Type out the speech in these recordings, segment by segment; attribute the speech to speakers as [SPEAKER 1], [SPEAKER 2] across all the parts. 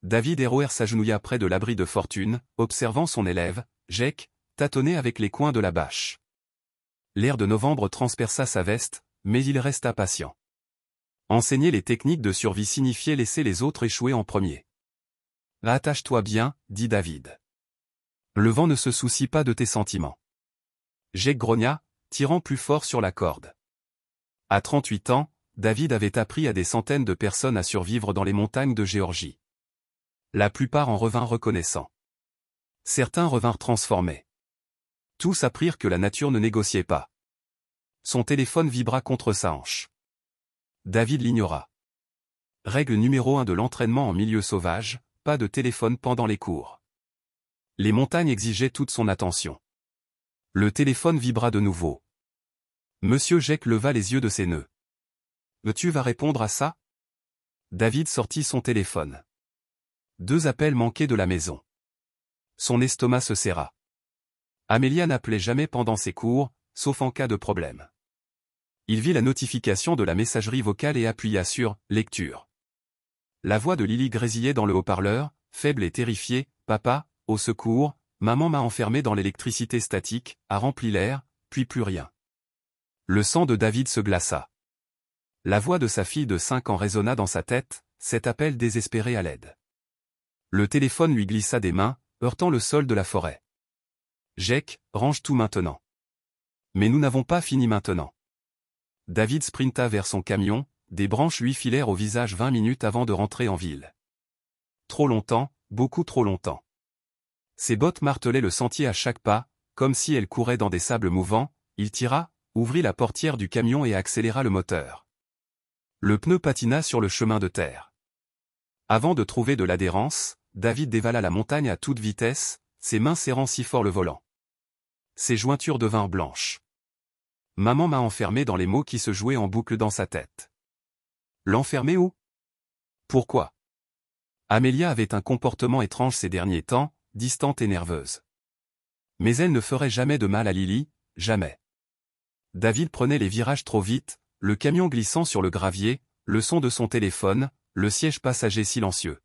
[SPEAKER 1] David Héroer s'agenouilla près de l'abri de fortune, observant son élève, Jake, tâtonner avec les coins de la bâche. L'air de novembre transperça sa veste, mais il resta patient. Enseigner les techniques de survie signifiait laisser les autres échouer en premier. « Attache-toi bien, dit David. Le vent ne se soucie pas de tes sentiments. » Jake grogna, tirant plus fort sur la corde. À 38 ans, David avait appris à des centaines de personnes à survivre dans les montagnes de Géorgie. La plupart en revinrent reconnaissants. Certains revinrent transformés. Tous apprirent que la nature ne négociait pas. Son téléphone vibra contre sa hanche. David l'ignora. Règle numéro 1 de l'entraînement en milieu sauvage, pas de téléphone pendant les cours. Les montagnes exigeaient toute son attention. Le téléphone vibra de nouveau. Monsieur Jake leva les yeux de ses nœuds. « Tu vas répondre à ça ?» David sortit son téléphone. 2 appels manquaient de la maison. Son estomac se serra. Amélia n'appelait jamais pendant ses cours, sauf en cas de problème. Il vit la notification de la messagerie vocale et appuya sur « Lecture ». La voix de Lily grésillait dans le haut-parleur, faible et terrifiée. « Papa, au secours, maman m'a enfermé dans l'électricité statique, a rempli l'air, puis plus rien. » Le sang de David se glaça. La voix de sa fille de 5 ans résonna dans sa tête, cet appel désespéré à l'aide. Le téléphone lui glissa des mains, heurtant le sol de la forêt. « Jake, range tout maintenant. » « Mais nous n'avons pas fini maintenant. » David sprinta vers son camion, des branches lui filèrent au visage 20 minutes avant de rentrer en ville. Trop longtemps, beaucoup trop longtemps. Ses bottes martelaient le sentier à chaque pas, comme si elles couraient dans des sables mouvants. Il tira, ouvrit la portière du camion et accéléra le moteur. Le pneu patina sur le chemin de terre. Avant de trouver de l'adhérence, David dévala la montagne à toute vitesse, ses mains serrant si fort le volant. Ses jointures devinrent blanches. Maman m'a enfermé dans les mots qui se jouaient en boucle dans sa tête. L'enfermer où? Pourquoi? Amélia avait un comportement étrange ces derniers temps, distante et nerveuse. Mais elle ne ferait jamais de mal à Lily, jamais. David prenait les virages trop vite, le camion glissant sur le gravier, le son de son téléphone, le siège passager silencieux.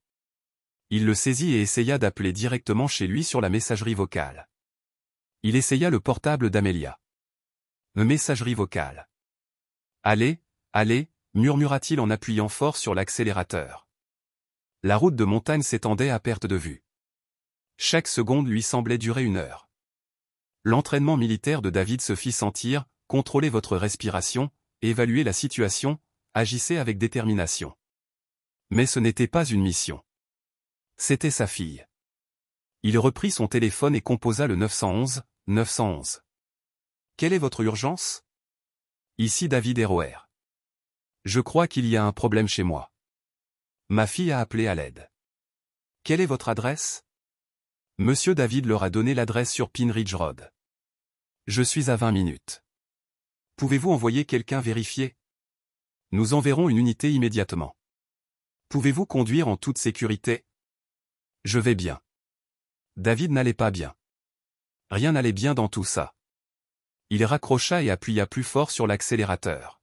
[SPEAKER 1] Il le saisit et essaya d'appeler directement chez lui sur la messagerie vocale. Il essaya le portable d'Amélia. Messagerie vocale. « Allez, allez » murmura-t-il en appuyant fort sur l'accélérateur. La route de montagne s'étendait à perte de vue. Chaque seconde lui semblait durer 1 heure. L'entraînement militaire de David se fit sentir, contrôlez votre respiration, évaluez la situation, agissez avec détermination. Mais ce n'était pas une mission. C'était sa fille. Il reprit son téléphone et composa le 911, 911. Quelle est votre urgence? Ici David Héroer. Je crois qu'il y a un problème chez moi. Ma fille a appelé à l'aide. Quelle est votre adresse? Monsieur David leur a donné l'adresse sur Pine Ridge Road. Je suis à 20 minutes. Pouvez-vous envoyer quelqu'un vérifier? Nous enverrons une unité immédiatement. Pouvez-vous conduire en toute sécurité? Je vais bien. David n'allait pas bien. Rien n'allait bien dans tout ça. Il raccrocha et appuya plus fort sur l'accélérateur.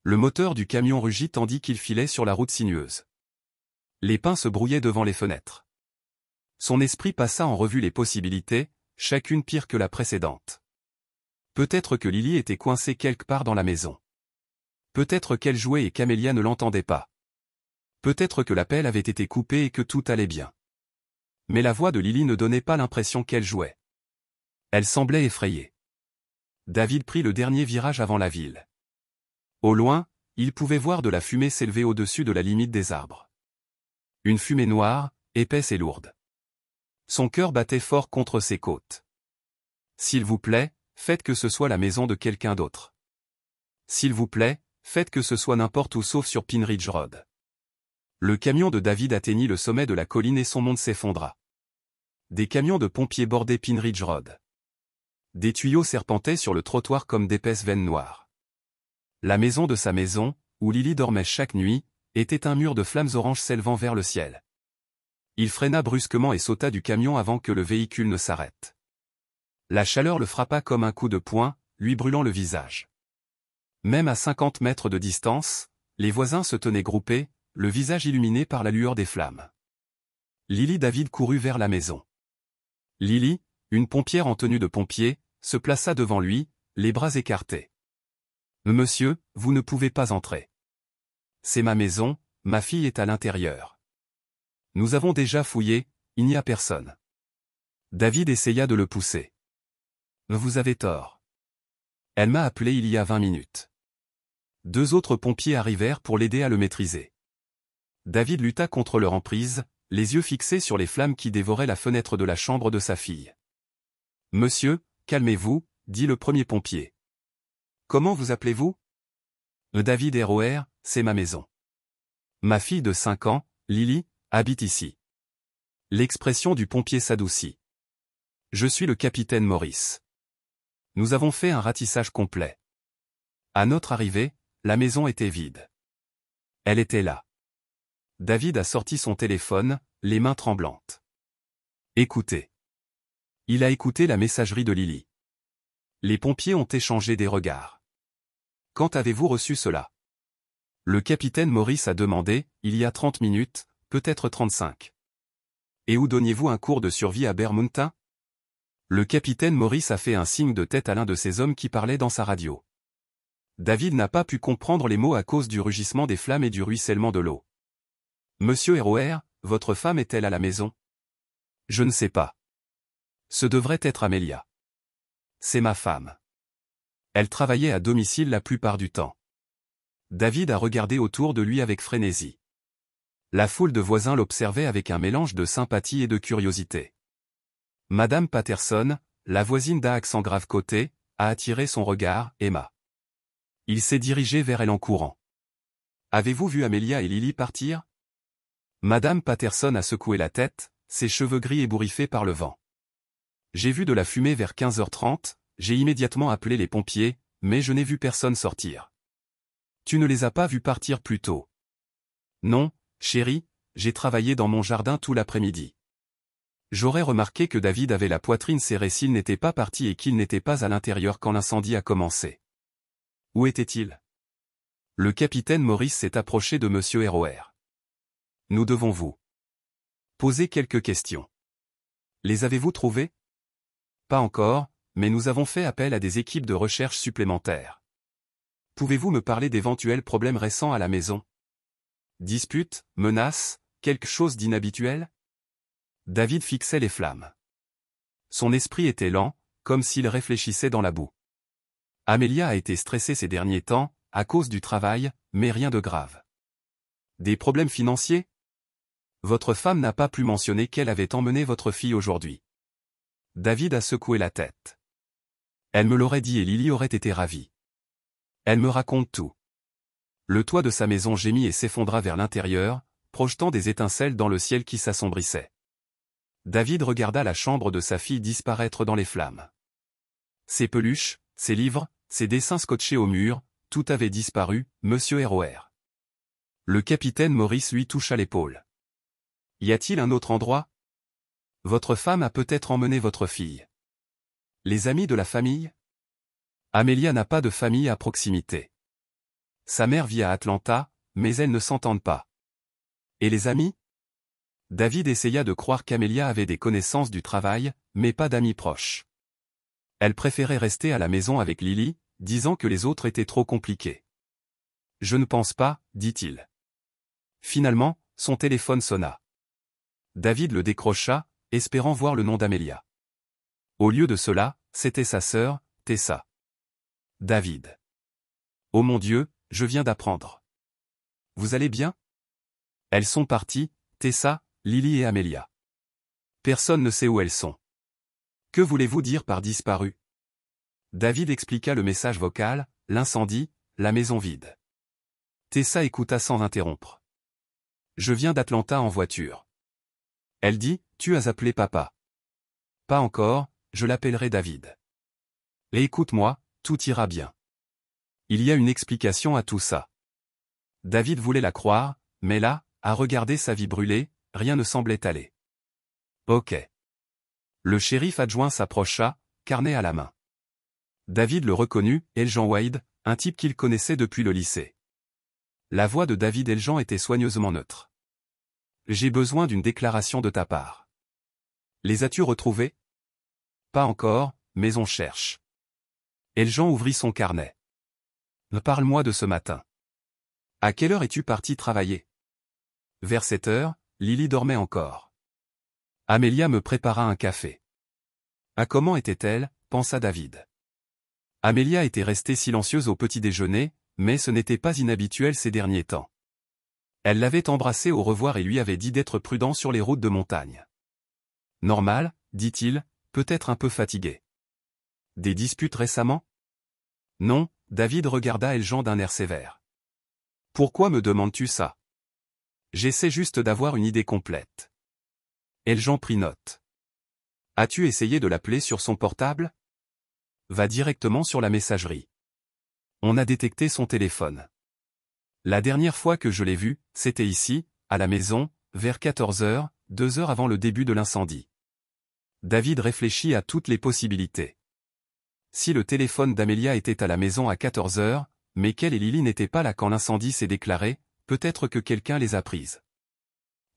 [SPEAKER 1] Le moteur du camion rugit tandis qu'il filait sur la route sinueuse. Les pins se brouillaient devant les fenêtres. Son esprit passa en revue les possibilités, chacune pire que la précédente. Peut-être que Lily était coincée quelque part dans la maison. Peut-être qu'elle jouait et qu'Amélia ne l'entendait pas. Peut-être que l'appel avait été coupé et que tout allait bien. Mais la voix de Lily ne donnait pas l'impression qu'elle jouait. Elle semblait effrayée. David prit le dernier virage avant la ville. Au loin, il pouvait voir de la fumée s'élever au-dessus de la limite des arbres. Une fumée noire, épaisse et lourde. Son cœur battait fort contre ses côtes. S'il vous plaît, faites que ce soit la maison de quelqu'un d'autre. S'il vous plaît, faites que ce soit n'importe où sauf sur Pine Ridge Road. Le camion de David atteignit le sommet de la colline et son monde s'effondra. Des camions de pompiers bordaient Pine Ridge Road. Des tuyaux serpentaient sur le trottoir comme d'épaisses veines noires. La maison de sa maison, où Lily dormait chaque nuit, était un mur de flammes oranges s'élevant vers le ciel. Il freina brusquement et sauta du camion avant que le véhicule ne s'arrête. La chaleur le frappa comme un coup de poing, lui brûlant le visage. Même à 50 mètres de distance, les voisins se tenaient groupés, le visage illuminé par la lueur des flammes. Lily David courut vers la maison. Lily, une pompière en tenue de pompier, se plaça devant lui, les bras écartés. « Monsieur, vous ne pouvez pas entrer. C'est ma maison, ma fille est à l'intérieur. Nous avons déjà fouillé, il n'y a personne. » David essaya de le pousser. « Vous avez tort. Elle m'a appelé il y a 20 minutes. » 2 autres pompiers arrivèrent pour l'aider à le maîtriser. David lutta contre leur emprise, les yeux fixés sur les flammes qui dévoraient la fenêtre de la chambre de sa fille. « Monsieur, calmez-vous, » dit le premier pompier. « Comment vous appelez-vous ? » David ROR, c'est ma maison. Ma fille de 5 ans, Lily, habite ici. L'expression du pompier s'adoucit. Je suis le capitaine Maurice. Nous avons fait un ratissage complet. À notre arrivée, la maison était vide. Elle était là. David a sorti son téléphone, les mains tremblantes. Écoutez. Il a écouté la messagerie de Lily. Les pompiers ont échangé des regards. Quand avez-vous reçu cela ? Le capitaine Maurice a demandé, il y a 30 minutes, peut-être 35. Et où donniez-vous un cours de survie à Bermuda ? Le capitaine Maurice a fait un signe de tête à l'un de ces hommes qui parlait dans sa radio. David n'a pas pu comprendre les mots à cause du rugissement des flammes et du ruissellement de l'eau. Monsieur ROR, votre femme est-elle à la maison ? Je ne sais pas. Ce devrait être Amelia. C'est ma femme. Elle travaillait à domicile la plupart du temps. David a regardé autour de lui avec frénésie. La foule de voisins l'observait avec un mélange de sympathie et de curiosité. Madame Patterson, la voisine d'un accent grave côté, a attiré son regard, Emma. Il s'est dirigé vers elle en courant. Avez-vous vu Amelia et Lily partir ? Madame Patterson a secoué la tête, ses cheveux gris ébouriffés par le vent. J'ai vu de la fumée vers 15h30, j'ai immédiatement appelé les pompiers, mais je n'ai vu personne sortir. Tu ne les as pas vus partir plus tôt ? Non, chérie, j'ai travaillé dans mon jardin tout l'après-midi. J'aurais remarqué que David avait la poitrine serrée s'il n'était pas parti et qu'il n'était pas à l'intérieur quand l'incendie a commencé. Où était-il ? Le capitaine Maurice s'est approché de Monsieur ROR. Nous devons vous poser quelques questions. Les avez-vous trouvés ? Pas encore, mais nous avons fait appel à des équipes de recherche supplémentaires. Pouvez-vous me parler d'éventuels problèmes récents à la maison ? Disputes, menaces, quelque chose d'inhabituel ? David fixait les flammes. Son esprit était lent, comme s'il réfléchissait dans la boue. Amelia a été stressée ces derniers temps, à cause du travail, mais rien de grave. Des problèmes financiers ? Votre femme n'a pas pu mentionner qu'elle avait emmené votre fille aujourd'hui. David a secoué la tête. Elle me l'aurait dit et Lily aurait été ravie. Elle me raconte tout. Le toit de sa maison gémit et s'effondra vers l'intérieur, projetant des étincelles dans le ciel qui s'assombrissait. David regarda la chambre de sa fille disparaître dans les flammes. Ses peluches, ses livres, ses dessins scotchés au mur, tout avait disparu, Monsieur ROR. Le capitaine Maurice lui toucha l'épaule. Y a-t-il un autre endroit ? Votre femme a peut-être emmené votre fille. Les amis de la famille ? Amelia n'a pas de famille à proximité. Sa mère vit à Atlanta, mais elles ne s'entendent pas. Et les amis ? David essaya de croire qu'Amelia avait des connaissances du travail, mais pas d'amis proches. Elle préférait rester à la maison avec Lily, disant que les autres étaient trop compliqués. Je ne pense pas, dit-il. Finalement, son téléphone sonna. David le décrocha, espérant voir le nom d'Amelia. Au lieu de cela, c'était sa sœur, Tessa. David. Oh mon Dieu, je viens d'apprendre. Vous allez bien ? Elles sont parties, Tessa, Lily et Amelia. Personne ne sait où elles sont. Que voulez-vous dire par disparu ? David expliqua le message vocal, l'incendie, la maison vide. Tessa écouta sans interrompre. Je viens d'Atlanta en voiture. Elle dit, tu as appelé papa. Pas encore, je l'appellerai David. Et écoute-moi, tout ira bien. Il y a une explication à tout ça. David voulait la croire, mais là, à regarder sa vie brûler, rien ne semblait aller. Ok. Le shérif adjoint s'approcha, carnet à la main. David le reconnut, Eljan Wade, un type qu'il connaissait depuis le lycée. La voix de David Eljan était soigneusement neutre. J'ai besoin d'une déclaration de ta part. Les as-tu retrouvés? Pas encore, mais on cherche. Eljan ouvrit son carnet. Parle-moi de ce matin. À quelle heure es-tu parti travailler? Vers 7 heures, Lily dormait encore. Amelia me prépara un café. Ah, comment était-elle, pensa David. Amelia était restée silencieuse au petit déjeuner, mais ce n'était pas inhabituel ces derniers temps. Elle l'avait embrassé au revoir et lui avait dit d'être prudent sur les routes de montagne. Normal, dit-il, peut-être un peu fatigué. Des disputes récemment? Non, David regarda Eljan d'un air sévère. Pourquoi me demandes-tu ça? J'essaie juste d'avoir une idée complète. Eljan prit note. As-tu essayé de l'appeler sur son portable? Va directement sur la messagerie. On a détecté son téléphone. La dernière fois que je l'ai vu, c'était ici, à la maison, vers 14 heures, 2 heures avant le début de l'incendie. David réfléchit à toutes les possibilités. Si le téléphone d'Amelia était à la maison à 14 heures, mais qu'elle et Lily n'étaient pas là quand l'incendie s'est déclaré, peut-être que quelqu'un les a prises.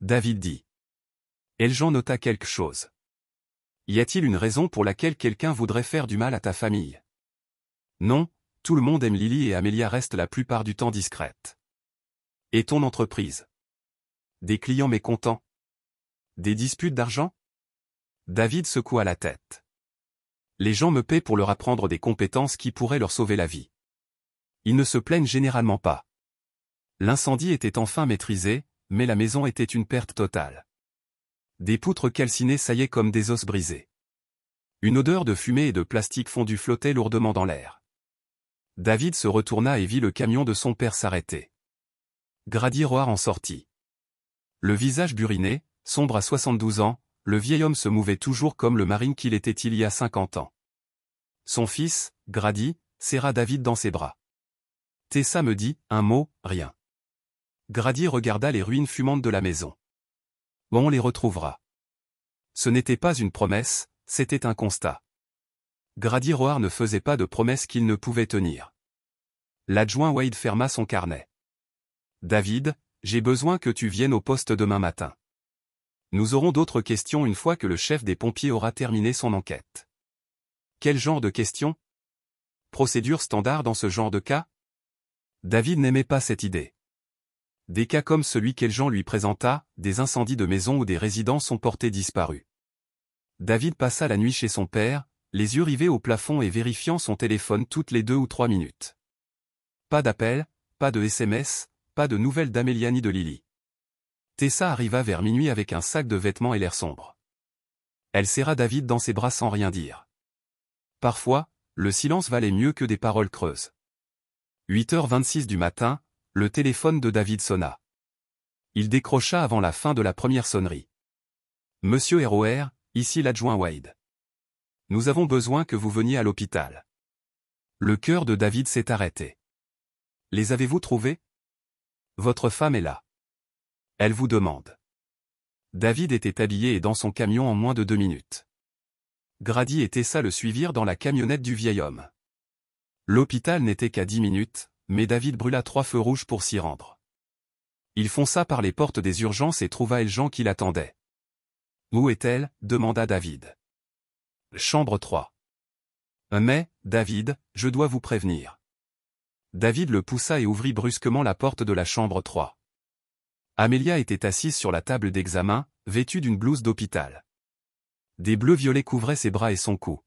[SPEAKER 1] David dit. Eljan nota quelque chose. Y a-t-il une raison pour laquelle quelqu'un voudrait faire du mal à ta famille? Non, tout le monde aime Lily et Amelia reste la plupart du temps discrète. Et ton entreprise? Des clients mécontents? Des disputes d'argent? David secoua la tête. Les gens me paient pour leur apprendre des compétences qui pourraient leur sauver la vie. Ils ne se plaignent généralement pas. L'incendie était enfin maîtrisé, mais la maison était une perte totale. Des poutres calcinées saillaient comme des os brisés. Une odeur de fumée et de plastique fondu flottait lourdement dans l'air. David se retourna et vit le camion de son père s'arrêter. Grady Roar en sortit. Le visage buriné, sombre à 72 ans, le vieil homme se mouvait toujours comme le marine qu'il était il y a 50 ans. Son fils, Grady, serra David dans ses bras. Tessa me dit, un mot, rien. Grady regarda les ruines fumantes de la maison. On les retrouvera. Ce n'était pas une promesse, c'était un constat. Grady Roar ne faisait pas de promesses qu'il ne pouvait tenir. L'adjoint Wade ferma son carnet. David, j'ai besoin que tu viennes au poste demain matin. Nous aurons d'autres questions une fois que le chef des pompiers aura terminé son enquête. Quel genre de questions? Procédure standard dans ce genre de cas? David n'aimait pas cette idée. Des cas comme celui qu'Eljan lui présenta, des incendies de maisons où des résidents sont portés disparus. David passa la nuit chez son père, les yeux rivés au plafond et vérifiant son téléphone toutes les 2 ou 3 minutes. Pas d'appel, pas de SMS, pas de nouvelles d'Amelia ni de Lily. Tessa arriva vers minuit avec un sac de vêtements et l'air sombre. Elle serra David dans ses bras sans rien dire. Parfois, le silence valait mieux que des paroles creuses. 8h26 du matin, le téléphone de David sonna. Il décrocha avant la fin de la première sonnerie. Monsieur ROR, ici l'adjoint Wade. Nous avons besoin que vous veniez à l'hôpital. Le cœur de David s'est arrêté. Les avez-vous trouvés? Votre femme est là. Elle vous demande. David était habillé et dans son camion en moins de 2 minutes. Grady et Tessa le suivirent dans la camionnette du vieil homme. L'hôpital n'était qu'à 10 minutes, mais David brûla 3 feux rouges pour s'y rendre. Il fonça par les portes des urgences et trouva Eljan qui l'attendait. Où est-elle? Demanda David. Chambre 3. Mais, David, je dois vous prévenir. David le poussa et ouvrit brusquement la porte de la chambre 3. Amelia était assise sur la table d'examen, vêtue d'une blouse d'hôpital. Des bleus violets couvraient ses bras et son cou.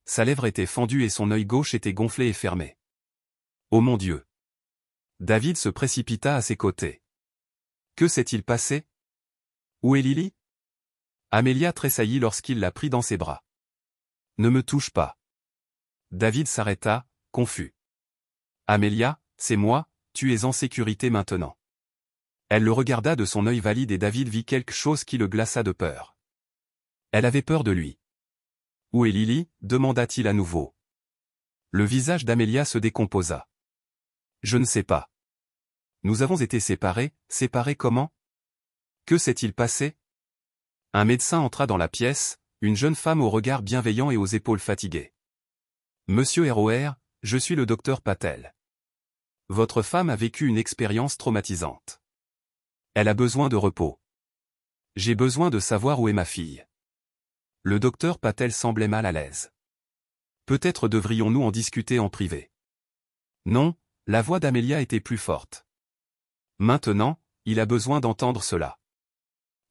[SPEAKER 1] Sa lèvre était fendue et son œil gauche était gonflé et fermé. Oh mon Dieu! David se précipita à ses côtés. Que s'est-il passé? Où est Lily? Amelia tressaillit lorsqu'il la prit dans ses bras. Ne me touche pas. David s'arrêta, confus. Amelia, c'est moi, tu es en sécurité maintenant. Elle le regarda de son œil valide et David vit quelque chose qui le glaça de peur. Elle avait peur de lui. Où est Lily? Demanda-t-il à nouveau. Le visage d'Amelia se décomposa. Je ne sais pas. Nous avons été séparés comment? Que s'est-il passé? Un médecin entra dans la pièce, une jeune femme au regard bienveillant et aux épaules fatiguées. Monsieur ROR, je suis le docteur Patel. Votre femme a vécu une expérience traumatisante. Elle a besoin de repos. J'ai besoin de savoir où est ma fille. Le docteur Patel semblait mal à l'aise. Peut-être devrions-nous en discuter en privé. Non, la voix d'Amelia était plus forte. Maintenant, il a besoin d'entendre cela.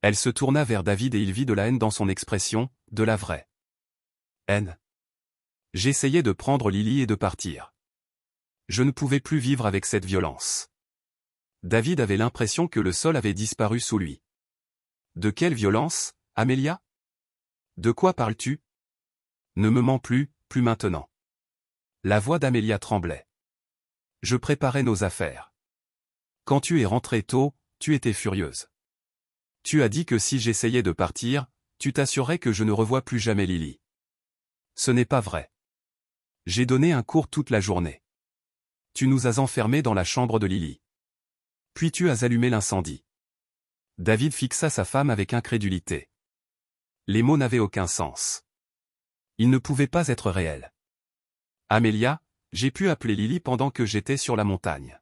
[SPEAKER 1] Elle se tourna vers David et il vit de la haine dans son expression, de la vraie haine. J'essayais de prendre Lily et de partir. Je ne pouvais plus vivre avec cette violence. David avait l'impression que le sol avait disparu sous lui. De quelle violence, Amelia? De quoi parles-tu? Ne me mens plus, plus maintenant. La voix d'Amelia tremblait. Je préparais nos affaires. Quand tu es rentrée tôt, tu étais furieuse. Tu as dit que si j'essayais de partir, tu t'assurerais que je ne revois plus jamais Lily. Ce n'est pas vrai. J'ai donné un cours toute la journée. Tu nous as enfermés dans la chambre de Lily. Puis tu as allumé l'incendie. David fixa sa femme avec incrédulité. Les mots n'avaient aucun sens. Ils ne pouvaient pas être réels. Amelia, j'ai pu appeler Lily pendant que j'étais sur la montagne.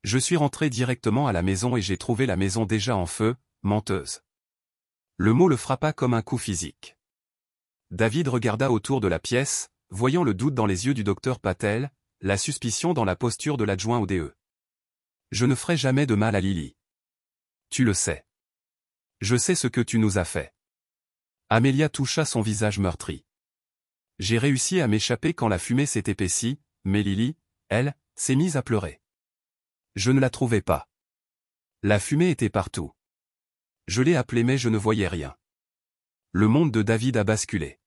[SPEAKER 1] Je suis rentré directement à la maison et j'ai trouvé la maison déjà en feu, menteuse. Le mot le frappa comme un coup physique. David regarda autour de la pièce, voyant le doute dans les yeux du docteur Patel, la suspicion dans la posture de l'adjoint au DE. Je ne ferai jamais de mal à Lily. Tu le sais. Je sais ce que tu nous as fait. Amelia toucha son visage meurtri. J'ai réussi à m'échapper quand la fumée s'est épaissie, mais Lily, elle, s'est mise à pleurer. Je ne la trouvais pas. La fumée était partout. Je l'ai appelée mais je ne voyais rien. Le monde de David a basculé.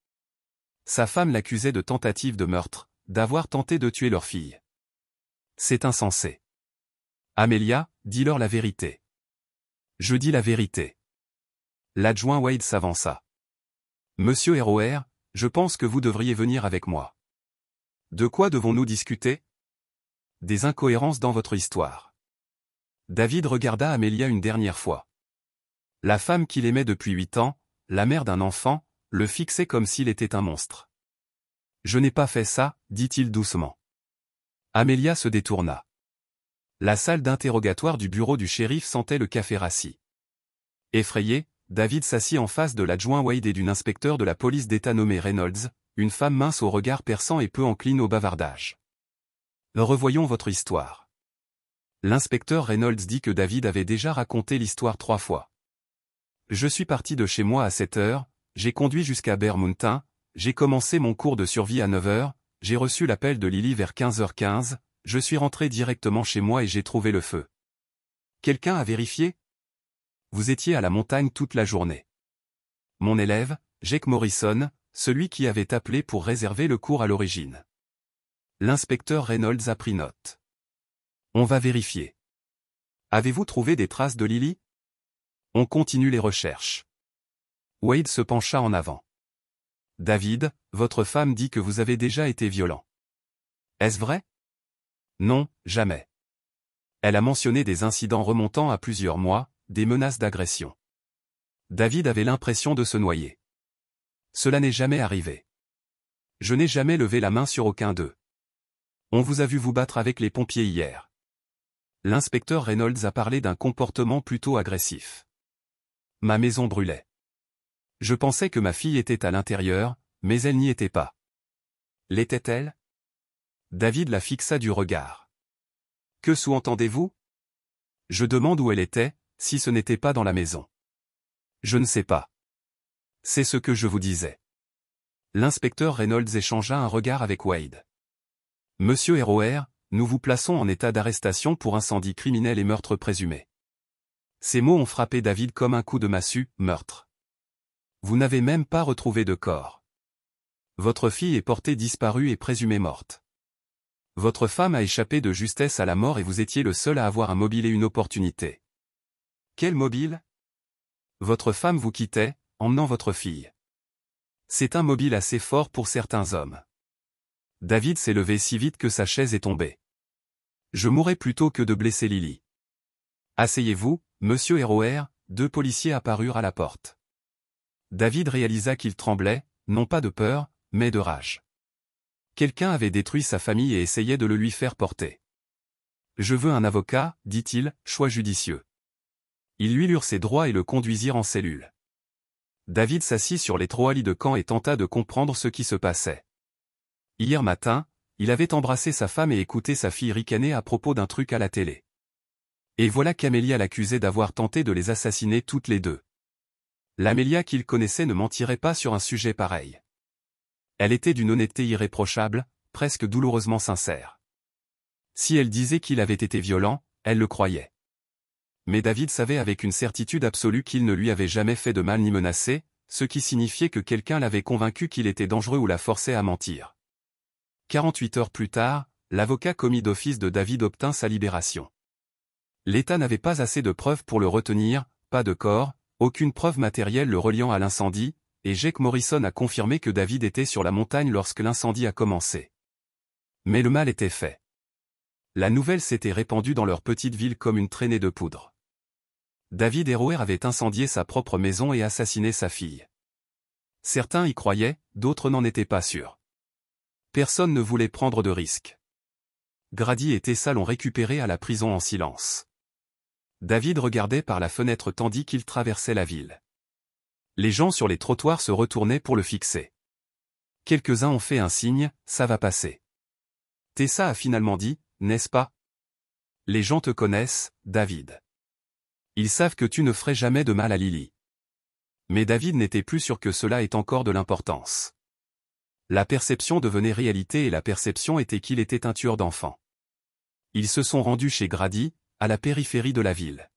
[SPEAKER 1] Sa femme l'accusait de tentative de meurtre, d'avoir tenté de tuer leur fille. C'est insensé. Amelia, dis-leur la vérité. Je dis la vérité. L'adjoint Wade s'avança. Monsieur ROR, je pense que vous devriez venir avec moi. De quoi devons-nous discuter? Des incohérences dans votre histoire. David regarda Amelia une dernière fois. La femme qu'il aimait depuis 8 ans, la mère d'un enfant, le fixait comme s'il était un monstre. Je n'ai pas fait ça, dit-il doucement. Amelia se détourna. La salle d'interrogatoire du bureau du shérif sentait le café rassis. Effrayé, David s'assit en face de l'adjoint Wade et d'une inspecteur de la police d'État nommée Reynolds, une femme mince au regard perçant et peu encline au bavardage. Revoyons votre histoire. L'inspecteur Reynolds dit que David avait déjà raconté l'histoire 3 fois. Je suis parti de chez moi à 7 heures, j'ai conduit jusqu'à Bear Mountain, j'ai commencé mon cours de survie à 9 heures, j'ai reçu l'appel de Lily vers 15h15, je suis rentré directement chez moi et j'ai trouvé le feu. Quelqu'un a vérifié? Vous étiez à la montagne toute la journée. Mon élève, Jake Morrison, celui qui avait appelé pour réserver le cours à l'origine. L'inspecteur Reynolds a pris note. On va vérifier. Avez-vous trouvé des traces de Lily? On continue les recherches. Wade se pencha en avant. David, votre femme dit que vous avez déjà été violent. Est-ce vrai? Non, jamais. Elle a mentionné des incidents remontant à plusieurs mois, des menaces d'agression. David avait l'impression de se noyer. Cela n'est jamais arrivé. Je n'ai jamais levé la main sur aucun d'eux. On vous a vu vous battre avec les pompiers hier. L'inspecteur Reynolds a parlé d'un comportement plutôt agressif. Ma maison brûlait. Je pensais que ma fille était à l'intérieur, mais elle n'y était pas. L'était-elle? David la fixa du regard. Que sous-entendez-vous? Je demande où elle était, si ce n'était pas dans la maison. Je ne sais pas. C'est ce que je vous disais. L'inspecteur Reynolds échangea un regard avec Wade. Monsieur ROR, nous vous plaçons en état d'arrestation pour incendie criminel et meurtre présumé. Ces mots ont frappé David comme un coup de massue, meurtre. Vous n'avez même pas retrouvé de corps. Votre fille est portée disparue et présumée morte. Votre femme a échappé de justesse à la mort et vous étiez le seul à avoir un mobile et une opportunité. Quel mobile? Votre femme vous quittait, emmenant votre fille. C'est un mobile assez fort pour certains hommes. David s'est levé si vite que sa chaise est tombée. Je mourrais plutôt que de blesser Lily. Asseyez-vous, monsieur ROR, 2 policiers apparurent à la porte. David réalisa qu'il tremblait, non pas de peur, mais de rage. Quelqu'un avait détruit sa famille et essayait de le lui faire porter. Je veux un avocat, dit-il, choix judicieux. Ils lui lurent ses droits et le conduisirent en cellule. David s'assit sur les 3 lits de camp et tenta de comprendre ce qui se passait. Hier matin, il avait embrassé sa femme et écouté sa fille ricaner à propos d'un truc à la télé. Et voilà qu'Amelia l'accusait d'avoir tenté de les assassiner toutes les deux. L'Amelia qu'il connaissait ne mentirait pas sur un sujet pareil. Elle était d'une honnêteté irréprochable, presque douloureusement sincère. Si elle disait qu'il avait été violent, elle le croyait. Mais David savait avec une certitude absolue qu'il ne lui avait jamais fait de mal ni menacé, ce qui signifiait que quelqu'un l'avait convaincu qu'il était dangereux ou la forçait à mentir. 48 heures plus tard, l'avocat commis d'office de David obtint sa libération. L'État n'avait pas assez de preuves pour le retenir, pas de corps, aucune preuve matérielle le reliant à l'incendie, et Jake Morrison a confirmé que David était sur la montagne lorsque l'incendie a commencé. Mais le mal était fait. La nouvelle s'était répandue dans leur petite ville comme une traînée de poudre. David Heroer avait incendié sa propre maison et assassiné sa fille. Certains y croyaient, d'autres n'en étaient pas sûrs. Personne ne voulait prendre de risques. Grady et Tessa l'ont récupéré à la prison en silence. David regardait par la fenêtre tandis qu'il traversait la ville. Les gens sur les trottoirs se retournaient pour le fixer. Quelques-uns ont fait un signe, ça va passer. Tessa a finalement dit, n'est-ce pas? Les gens te connaissent, David. Ils savent que tu ne ferais jamais de mal à Lily. Mais David n'était plus sûr que cela ait encore de l'importance. La perception devenait réalité et la perception était qu'il était un tueur d'enfants. Ils se sont rendus chez Grady, à la périphérie de la ville.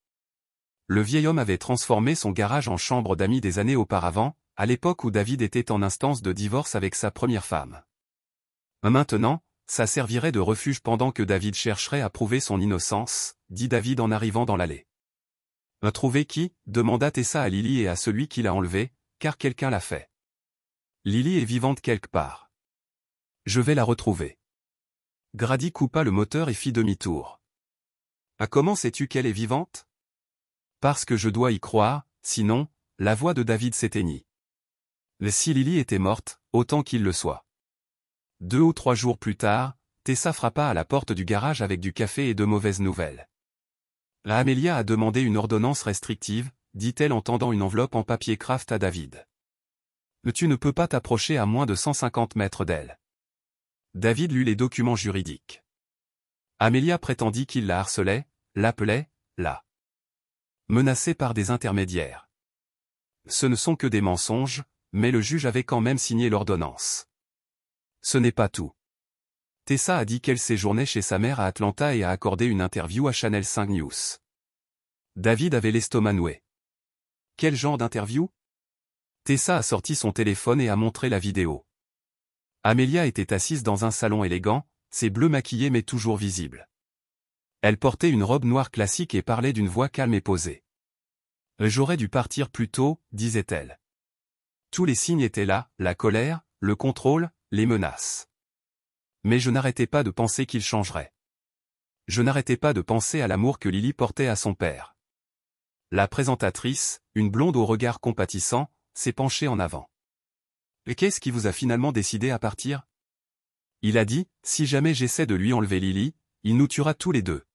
[SPEAKER 1] Le vieil homme avait transformé son garage en chambre d'amis des années auparavant, à l'époque où David était en instance de divorce avec sa première femme. Maintenant, ça servirait de refuge pendant que David chercherait à prouver son innocence, dit David en arrivant dans l'allée. Trouver qui? Demanda Tessa à Lily et à celui qui l'a enlevé, car quelqu'un l'a fait. Lily est vivante quelque part. Je vais la retrouver. Grady coupa le moteur et fit demi-tour. Comment sais-tu qu'elle est vivante? Parce que je dois y croire, sinon, la voix de David s'éteignit. Si Lily était morte, autant qu'il le soit. 2 ou 3 jours plus tard, Tessa frappa à la porte du garage avec du café et de mauvaises nouvelles. Amelia a demandé une ordonnance restrictive, dit-elle en tendant une enveloppe en papier craft à David. Tu ne peux pas t'approcher à moins de 150 mètres d'elle. David lut les documents juridiques. Amelia prétendit qu'il la harcelait, l'appelait, la menaçait par des intermédiaires. Ce ne sont que des mensonges, mais le juge avait quand même signé l'ordonnance. Ce n'est pas tout. Tessa a dit qu'elle séjournait chez sa mère à Atlanta et a accordé une interview à Channel 5 News. David avait l'estomac noué. Quel genre d'interview? Tessa a sorti son téléphone et a montré la vidéo. Amelia était assise dans un salon élégant, ses bleus maquillés mais toujours visibles. Elle portait une robe noire classique et parlait d'une voix calme et posée. « J'aurais dû partir plus tôt, disait-elle. Tous les signes étaient là, la colère, le contrôle, les menaces. Mais je n'arrêtais pas de penser qu'il changerait. Je n'arrêtais pas de penser à l'amour que Lily portait à son père. » La présentatrice, une blonde au regard compatissant, s'est penchée en avant. « Et qu'est-ce qui vous a finalement décidé à partir? » Il a dit, « Si jamais j'essaie de lui enlever Lily, il nous tuera tous les deux. »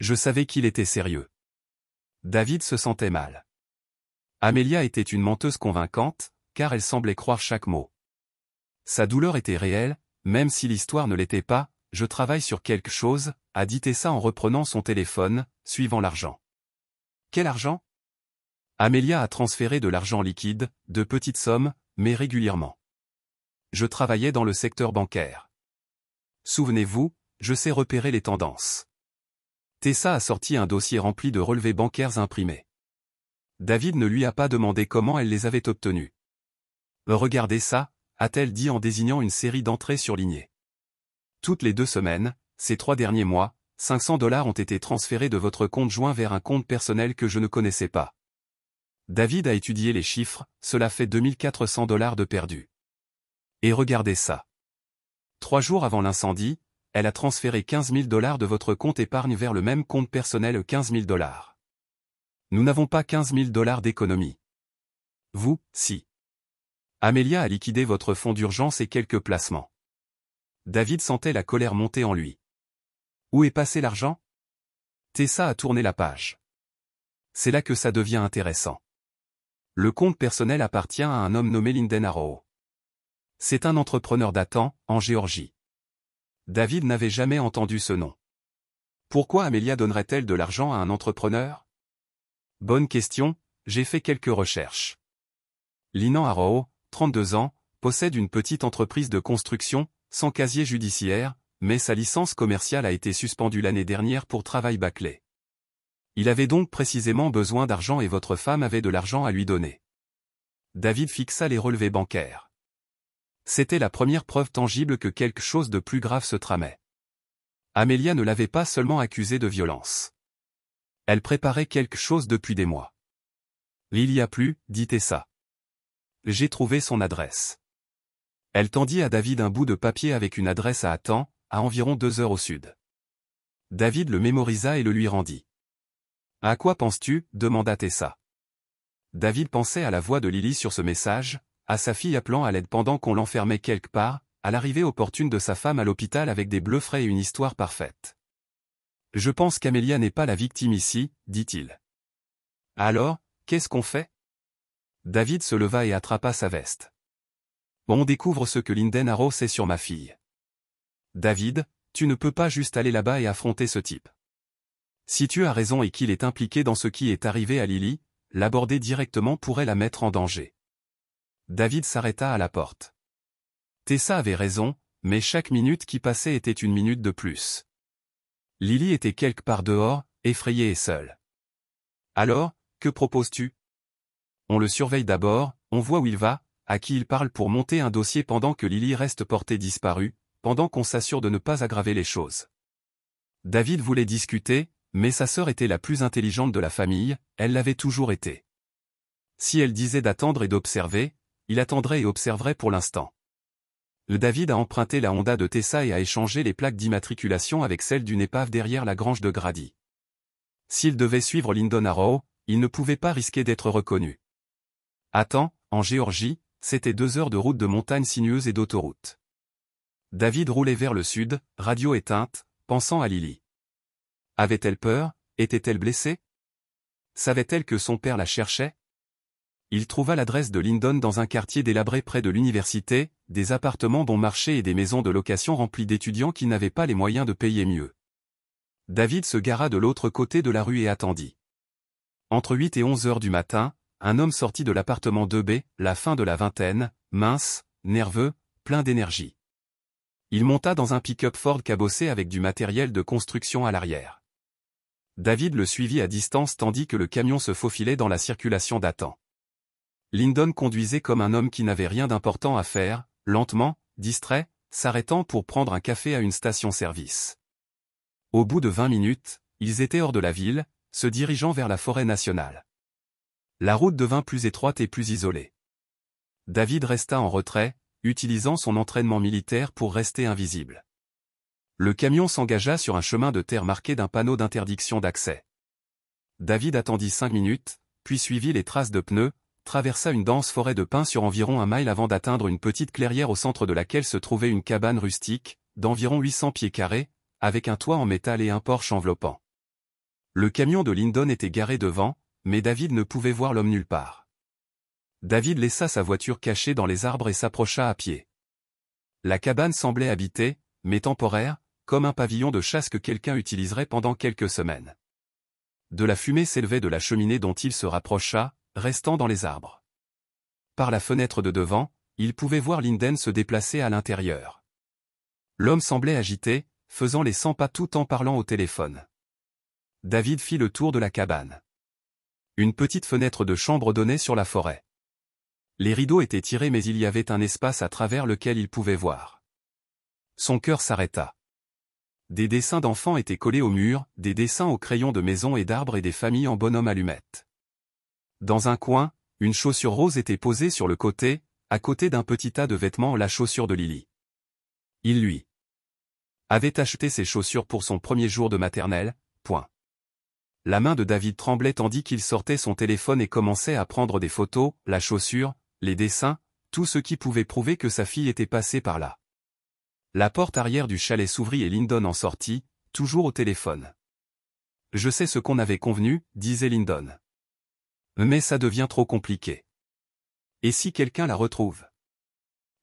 [SPEAKER 1] Je savais qu'il était sérieux. David se sentait mal. Amelia était une menteuse convaincante, car elle semblait croire chaque mot. Sa douleur était réelle, même si l'histoire ne l'était pas. « Je travaille sur quelque chose », a dit Tessa en reprenant son téléphone, suivant l'argent. « Quel argent ?» Amelia a transféré de l'argent liquide, de petites sommes, mais régulièrement. Je travaillais dans le secteur bancaire. Souvenez-vous, je sais repérer les tendances. Tessa a sorti un dossier rempli de relevés bancaires imprimés. David ne lui a pas demandé comment elle les avait obtenus. « Regardez ça », a-t-elle dit en désignant une série d'entrées surlignées. Toutes les 2 semaines, ces 3 derniers mois, $500 ont été transférés de votre compte joint vers un compte personnel que je ne connaissais pas. David a étudié les chiffres, cela fait $2400 de perdus. Et regardez ça. 3 jours avant l'incendie, elle a transféré $15 000 de votre compte épargne vers le même compte personnel $15 000. Nous n'avons pas $15 000 d'économie. Vous, si. Amelia a liquidé votre fonds d'urgence et quelques placements. David sentait la colère monter en lui. Où est passé l'argent? Tessa a tourné la page. C'est là que ça devient intéressant. Le compte personnel appartient à un homme nommé Linden Arrow. C'est un entrepreneur datant, en Géorgie. David n'avait jamais entendu ce nom. Pourquoi Amelia donnerait-elle de l'argent à un entrepreneur? Bonne question, j'ai fait quelques recherches. Linden Arrow, 32 ans, possède une petite entreprise de construction, sans casier judiciaire, mais sa licence commerciale a été suspendue l'année dernière pour travail bâclé. Il avait donc précisément besoin d'argent et votre femme avait de l'argent à lui donner. David fixa les relevés bancaires. C'était la première preuve tangible que quelque chose de plus grave se tramait. Amelia ne l'avait pas seulement accusé de violence. Elle préparait quelque chose depuis des mois. Il y a plus, dit Tessa. J'ai trouvé son adresse. Elle tendit à David un bout de papier avec une adresse à Hatton, à environ 2 heures au sud. David le mémorisa et le lui rendit. À quoi penses-tu? Demanda Tessa. David pensait à la voix de Lily sur ce message, à sa fille appelant à l'aide pendant qu'on l'enfermait quelque part, à l'arrivée opportune de sa femme à l'hôpital avec des bleus frais et une histoire parfaite. Je pense qu'Amelia n'est pas la victime ici, dit-il. Alors, qu'est-ce qu'on fait? David se leva et attrapa sa veste. On découvre ce que Linden Arrow sait sur ma fille. David, tu ne peux pas juste aller là-bas et affronter ce type. Si tu as raison et qu'il est impliqué dans ce qui est arrivé à Lily, l'aborder directement pourrait la mettre en danger. David s'arrêta à la porte. Tessa avait raison, mais chaque minute qui passait était une minute de plus. Lily était quelque part dehors, effrayée et seule. Alors, que proposes-tu? On le surveille d'abord, on voit où il va, à qui il parle pour monter un dossier pendant que Lily reste portée disparue, pendant qu'on s'assure de ne pas aggraver les choses. David voulait discuter, mais sa sœur était la plus intelligente de la famille, elle l'avait toujours été. Si elle disait d'attendre et d'observer, il attendrait et observerait pour l'instant. David a emprunté la Honda de Tessa et a échangé les plaques d'immatriculation avec celles d'une épave derrière la grange de Grady. S'il devait suivre Linden Arrow, il ne pouvait pas risquer d'être reconnu. Hatton, en Géorgie, c'était 2 heures de route de montagnes sinueuses et d'autoroute. David roulait vers le sud, radio éteinte, pensant à Lily. Avait-elle peur? Était-elle blessée? Savait-elle que son père la cherchait? Il trouva l'adresse de Linden dans un quartier délabré près de l'université, des appartements bon marché et des maisons de location remplies d'étudiants qui n'avaient pas les moyens de payer mieux. David se gara de l'autre côté de la rue et attendit. Entre 8 et 11 heures du matin, un homme sortit de l'appartement 2B, la fin de la vingtaine, mince, nerveux, plein d'énergie. Il monta dans un pick-up Ford cabossé avec du matériel de construction à l'arrière. David le suivit à distance tandis que le camion se faufilait dans la circulation d'Hatton. Linden conduisait comme un homme qui n'avait rien d'important à faire, lentement, distrait, s'arrêtant pour prendre un café à une station-service. Au bout de 20 minutes, ils étaient hors de la ville, se dirigeant vers la forêt nationale. La route devint plus étroite et plus isolée. David resta en retrait, utilisant son entraînement militaire pour rester invisible. Le camion s'engagea sur un chemin de terre marqué d'un panneau d'interdiction d'accès. David attendit 5 minutes, puis suivit les traces de pneus, traversa une dense forêt de pins sur environ 1 mile avant d'atteindre une petite clairière au centre de laquelle se trouvait une cabane rustique, d'environ 800 pieds carrés, avec un toit en métal et un porche enveloppant. Le camion de Linden était garé devant, mais David ne pouvait voir l'homme nulle part. David laissa sa voiture cachée dans les arbres et s'approcha à pied. La cabane semblait habitée, mais temporaire, comme un pavillon de chasse que quelqu'un utiliserait pendant quelques semaines. De la fumée s'élevait de la cheminée dont il se rapprocha, restant dans les arbres. Par la fenêtre de devant, il pouvait voir Linden se déplacer à l'intérieur. L'homme semblait agité, faisant les 100 pas tout en parlant au téléphone. David fit le tour de la cabane. Une petite fenêtre de chambre donnait sur la forêt. Les rideaux étaient tirés mais il y avait un espace à travers lequel il pouvait voir. Son cœur s'arrêta. Des dessins d'enfants étaient collés au mur, des dessins au crayon de maisons et d'arbres et des familles en bonhomme allumettes. Dans un coin, une chaussure rose était posée sur le côté, à côté d'un petit tas de vêtements, la chaussure de Lily. Il lui avait acheté ses chaussures pour son premier jour de maternelle, point. La main de David tremblait tandis qu'il sortait son téléphone et commençait à prendre des photos, la chaussure, les dessins, tout ce qui pouvait prouver que sa fille était passée par là. La porte arrière du chalet s'ouvrit et Linden en sortit, toujours au téléphone. « Je sais ce qu'on avait convenu », disait Linden. Mais ça devient trop compliqué. Et si quelqu'un la retrouve?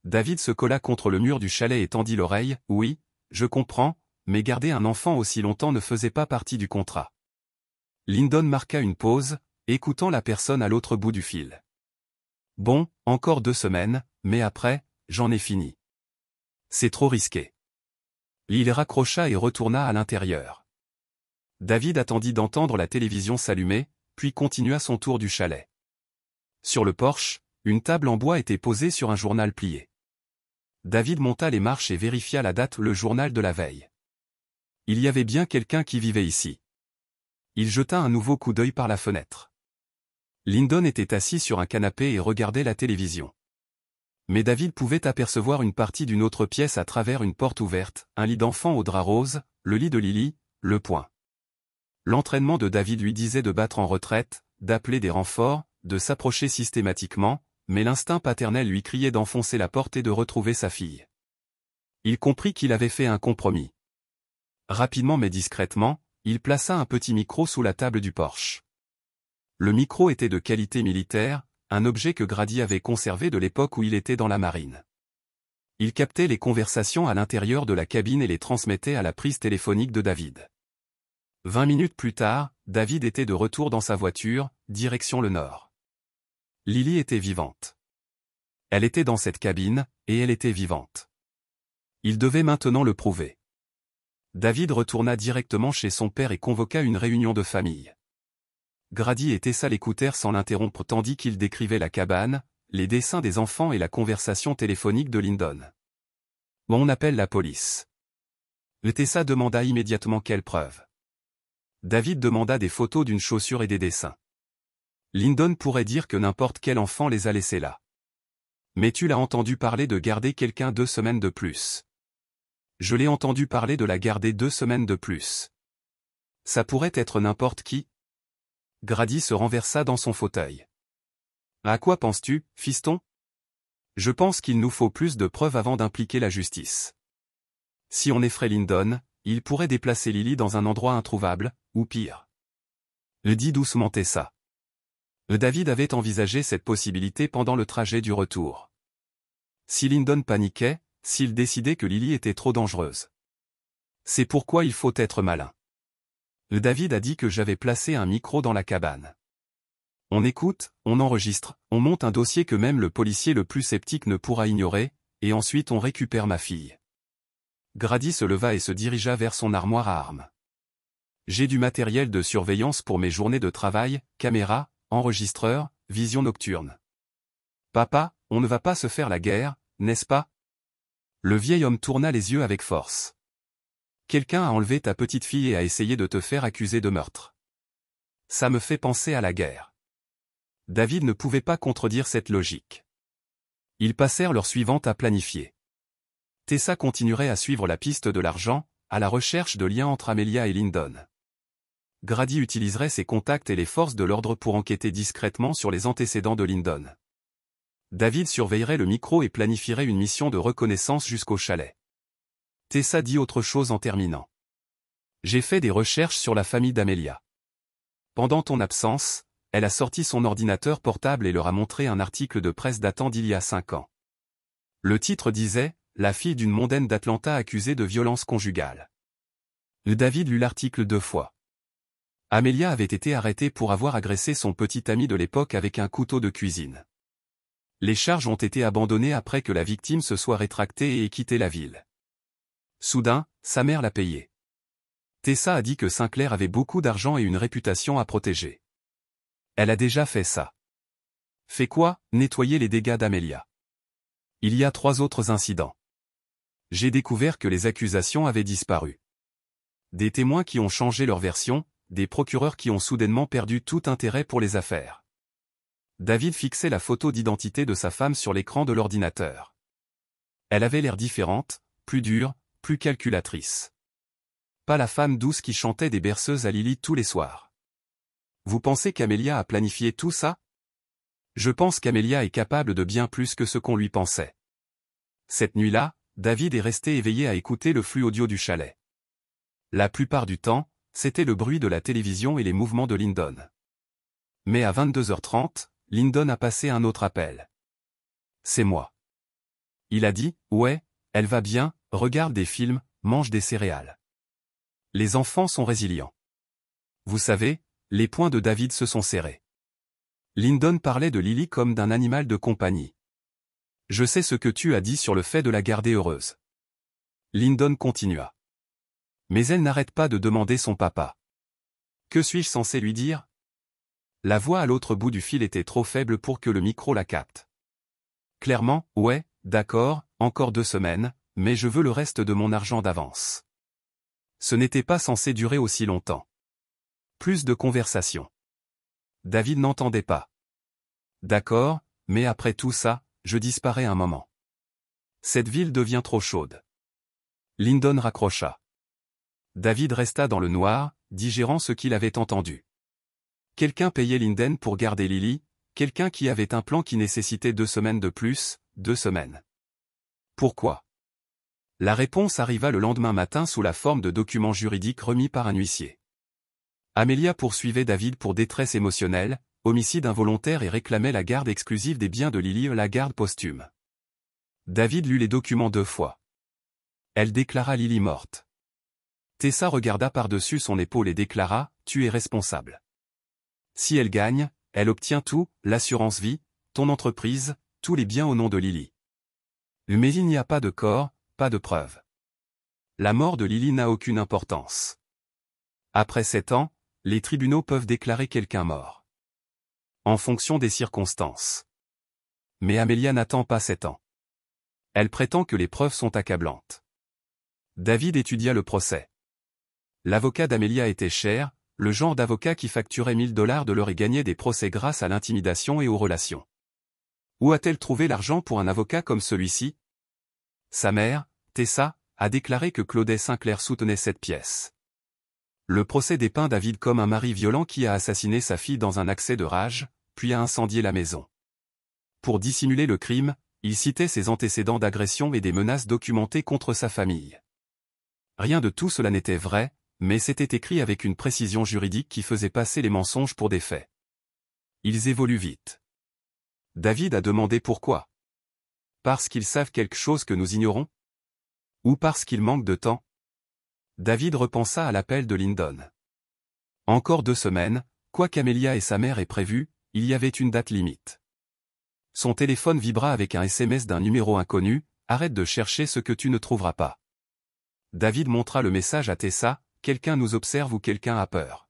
[SPEAKER 1] David se colla contre le mur du chalet et tendit l'oreille. Oui, je comprends, mais garder un enfant aussi longtemps ne faisait pas partie du contrat. Lyndon marqua une pause, écoutant la personne à l'autre bout du fil. Bon, encore 2 semaines, mais après, j'en ai fini. C'est trop risqué. Il raccrocha et retourna à l'intérieur. David attendit d'entendre la télévision s'allumer, puis continua son tour du chalet. Sur le porche, une table en bois était posée sur un journal plié. David monta les marches et vérifia la date, le journal de la veille. Il y avait bien quelqu'un qui vivait ici. Il jeta un nouveau coup d'œil par la fenêtre. Lyndon était assis sur un canapé et regardait la télévision. Mais David pouvait apercevoir une partie d'une autre pièce à travers une porte ouverte, un lit d'enfant au drap rose, le lit de Lily, le point. L'entraînement de David lui disait de battre en retraite, d'appeler des renforts, de s'approcher systématiquement, mais l'instinct paternel lui criait d'enfoncer la porte et de retrouver sa fille. Il comprit qu'il avait fait un compromis. Rapidement mais discrètement, il plaça un petit micro sous la table du porche. Le micro était de qualité militaire, un objet que Grady avait conservé de l'époque où il était dans la marine. Il captait les conversations à l'intérieur de la cabine et les transmettait à la prise téléphonique de David. 20 minutes plus tard, David était de retour dans sa voiture, direction le nord. Lily était vivante. Elle était dans cette cabine, et elle était vivante. Il devait maintenant le prouver. David retourna directement chez son père et convoqua une réunion de famille. Grady et Tessa l'écoutèrent sans l'interrompre tandis qu'il décrivait la cabane, les dessins des enfants et la conversation téléphonique de Lyndon. On appelle la police. Tessa demanda immédiatement quelle preuve. David demanda des photos d'une chaussure et des dessins. Lyndon pourrait dire que n'importe quel enfant les a laissés là. Mais tu l'as entendu parler de garder quelqu'un 2 semaines de plus. Je l'ai entendu parler de la garder 2 semaines de plus. Ça pourrait être n'importe qui. Grady se renversa dans son fauteuil. À quoi penses-tu, fiston? Je pense qu'il nous faut plus de preuves avant d'impliquer la justice. Si on effraie Lyndon, il pourrait déplacer Lily dans un endroit introuvable, ou pire. Dit doucement Tessa. David avait envisagé cette possibilité pendant le trajet du retour. Si Lyndon paniquait, s'il décidait que Lily était trop dangereuse. C'est pourquoi il faut être malin. David a dit que j'avais placé un micro dans la cabane. On écoute, on enregistre, on monte un dossier que même le policier le plus sceptique ne pourra ignorer, et ensuite on récupère ma fille. Grady se leva et se dirigea vers son armoire à armes. J'ai du matériel de surveillance pour mes journées de travail, caméra, enregistreur, vision nocturne. Papa, on ne va pas se faire la guerre, n'est-ce pas? Le vieil homme tourna les yeux avec force. Quelqu'un a enlevé ta petite fille et a essayé de te faire accuser de meurtre. Ça me fait penser à la guerre. David ne pouvait pas contredire cette logique. Ils passèrent l'heure suivante à planifier. Tessa continuerait à suivre la piste de l'argent, à la recherche de liens entre Amelia et Lyndon. Grady utiliserait ses contacts et les forces de l'ordre pour enquêter discrètement sur les antécédents de Lyndon. David surveillerait le micro et planifierait une mission de reconnaissance jusqu'au chalet. Tessa dit autre chose en terminant. J'ai fait des recherches sur la famille d'Amelia. Pendant ton absence, elle a sorti son ordinateur portable et leur a montré un article de presse datant d'il y a 5 ans. Le titre disait « La fille d'une mondaine d'Atlanta accusée de violence conjugale ». David lut l'article 2 fois. Amelia avait été arrêtée pour avoir agressé son petit ami de l'époque avec un couteau de cuisine. Les charges ont été abandonnées après que la victime se soit rétractée et ait quitté la ville. Soudain, sa mère l'a payé. Tessa a dit que Sinclair avait beaucoup d'argent et une réputation à protéger. Elle a déjà fait ça. Fait quoi? Nettoyer les dégâts d'Amelia. Il y a 3 autres incidents. J'ai découvert que les accusations avaient disparu. Des témoins qui ont changé leur version, des procureurs qui ont soudainement perdu tout intérêt pour les affaires. David fixait la photo d'identité de sa femme sur l'écran de l'ordinateur. Elle avait l'air différente, plus dure, plus calculatrice. Pas la femme douce qui chantait des berceuses à Lily tous les soirs. Vous pensez qu'Amelia a planifié tout ça? Je pense qu'Amelia est capable de bien plus que ce qu'on lui pensait. Cette nuit-là, David est resté éveillé à écouter le flux audio du chalet. La plupart du temps, c'était le bruit de la télévision et les mouvements de Lyndon. Mais à 22h30, Lyndon a passé un autre appel. C'est moi. Il a dit, ouais, elle va bien, regarde des films, mange des céréales. Les enfants sont résilients. Vous savez, les poings de David se sont serrés. Lyndon parlait de Lily comme d'un animal de compagnie. Je sais ce que tu as dit sur le fait de la garder heureuse. Lyndon continua. Mais elle n'arrête pas de demander son papa. Que suis-je censé lui dire? La voix à l'autre bout du fil était trop faible pour que le micro la capte. Clairement, ouais, d'accord, encore 2 semaines, mais je veux le reste de mon argent d'avance. Ce n'était pas censé durer aussi longtemps. Plus de conversation. David n'entendait pas. D'accord, mais après tout ça, je disparais un moment. Cette ville devient trop chaude. Lyndon raccrocha. David resta dans le noir, digérant ce qu'il avait entendu. Quelqu'un payait Lyndon pour garder Lily, quelqu'un qui avait un plan qui nécessitait 2 semaines de plus, 2 semaines. Pourquoi? La réponse arriva le lendemain matin sous la forme de documents juridiques remis par un huissier. Amelia poursuivait David pour détresse émotionnelle, homicide involontaire et réclamait la garde exclusive des biens de Lily, la garde posthume. David lut les documents 2 fois. Elle déclara Lily morte. Tessa regarda par-dessus son épaule et déclara, tu es responsable. Si elle gagne, elle obtient tout, l'assurance vie, ton entreprise, tous les biens au nom de Lily. Mais il n'y a pas de corps, pas de preuves. La mort de Lily n'a aucune importance. Après 7 ans, les tribunaux peuvent déclarer quelqu'un mort. En fonction des circonstances. Mais Amelia n'attend pas 7 ans. Elle prétend que les preuves sont accablantes. David étudia le procès. L'avocat d'Amelia était cher, le genre d'avocat qui facturait $1000 de l'heure et gagnait des procès grâce à l'intimidation et aux relations. Où a-t-elle trouvé l'argent pour un avocat comme celui-ci? Sa mère, Tessa, a déclaré que Claudet Sinclair soutenait cette pièce. Le procès dépeint David comme un mari violent qui a assassiné sa fille dans un accès de rage, puis a incendié la maison. Pour dissimuler le crime, il citait ses antécédents d'agression et des menaces documentées contre sa famille. Rien de tout cela n'était vrai, mais c'était écrit avec une précision juridique qui faisait passer les mensonges pour des faits. Ils évoluent vite. David a demandé pourquoi. Parce qu'ils savent quelque chose que nous ignorons? Ou parce qu'il manque de temps? David repensa à l'appel de Lyndon. Encore 2 semaines, quoi qu'Amelia et sa mère aient prévu, il y avait une date limite. Son téléphone vibra avec un SMS d'un numéro inconnu, arrête de chercher ce que tu ne trouveras pas. David montra le message à Tessa, quelqu'un nous observe ou quelqu'un a peur.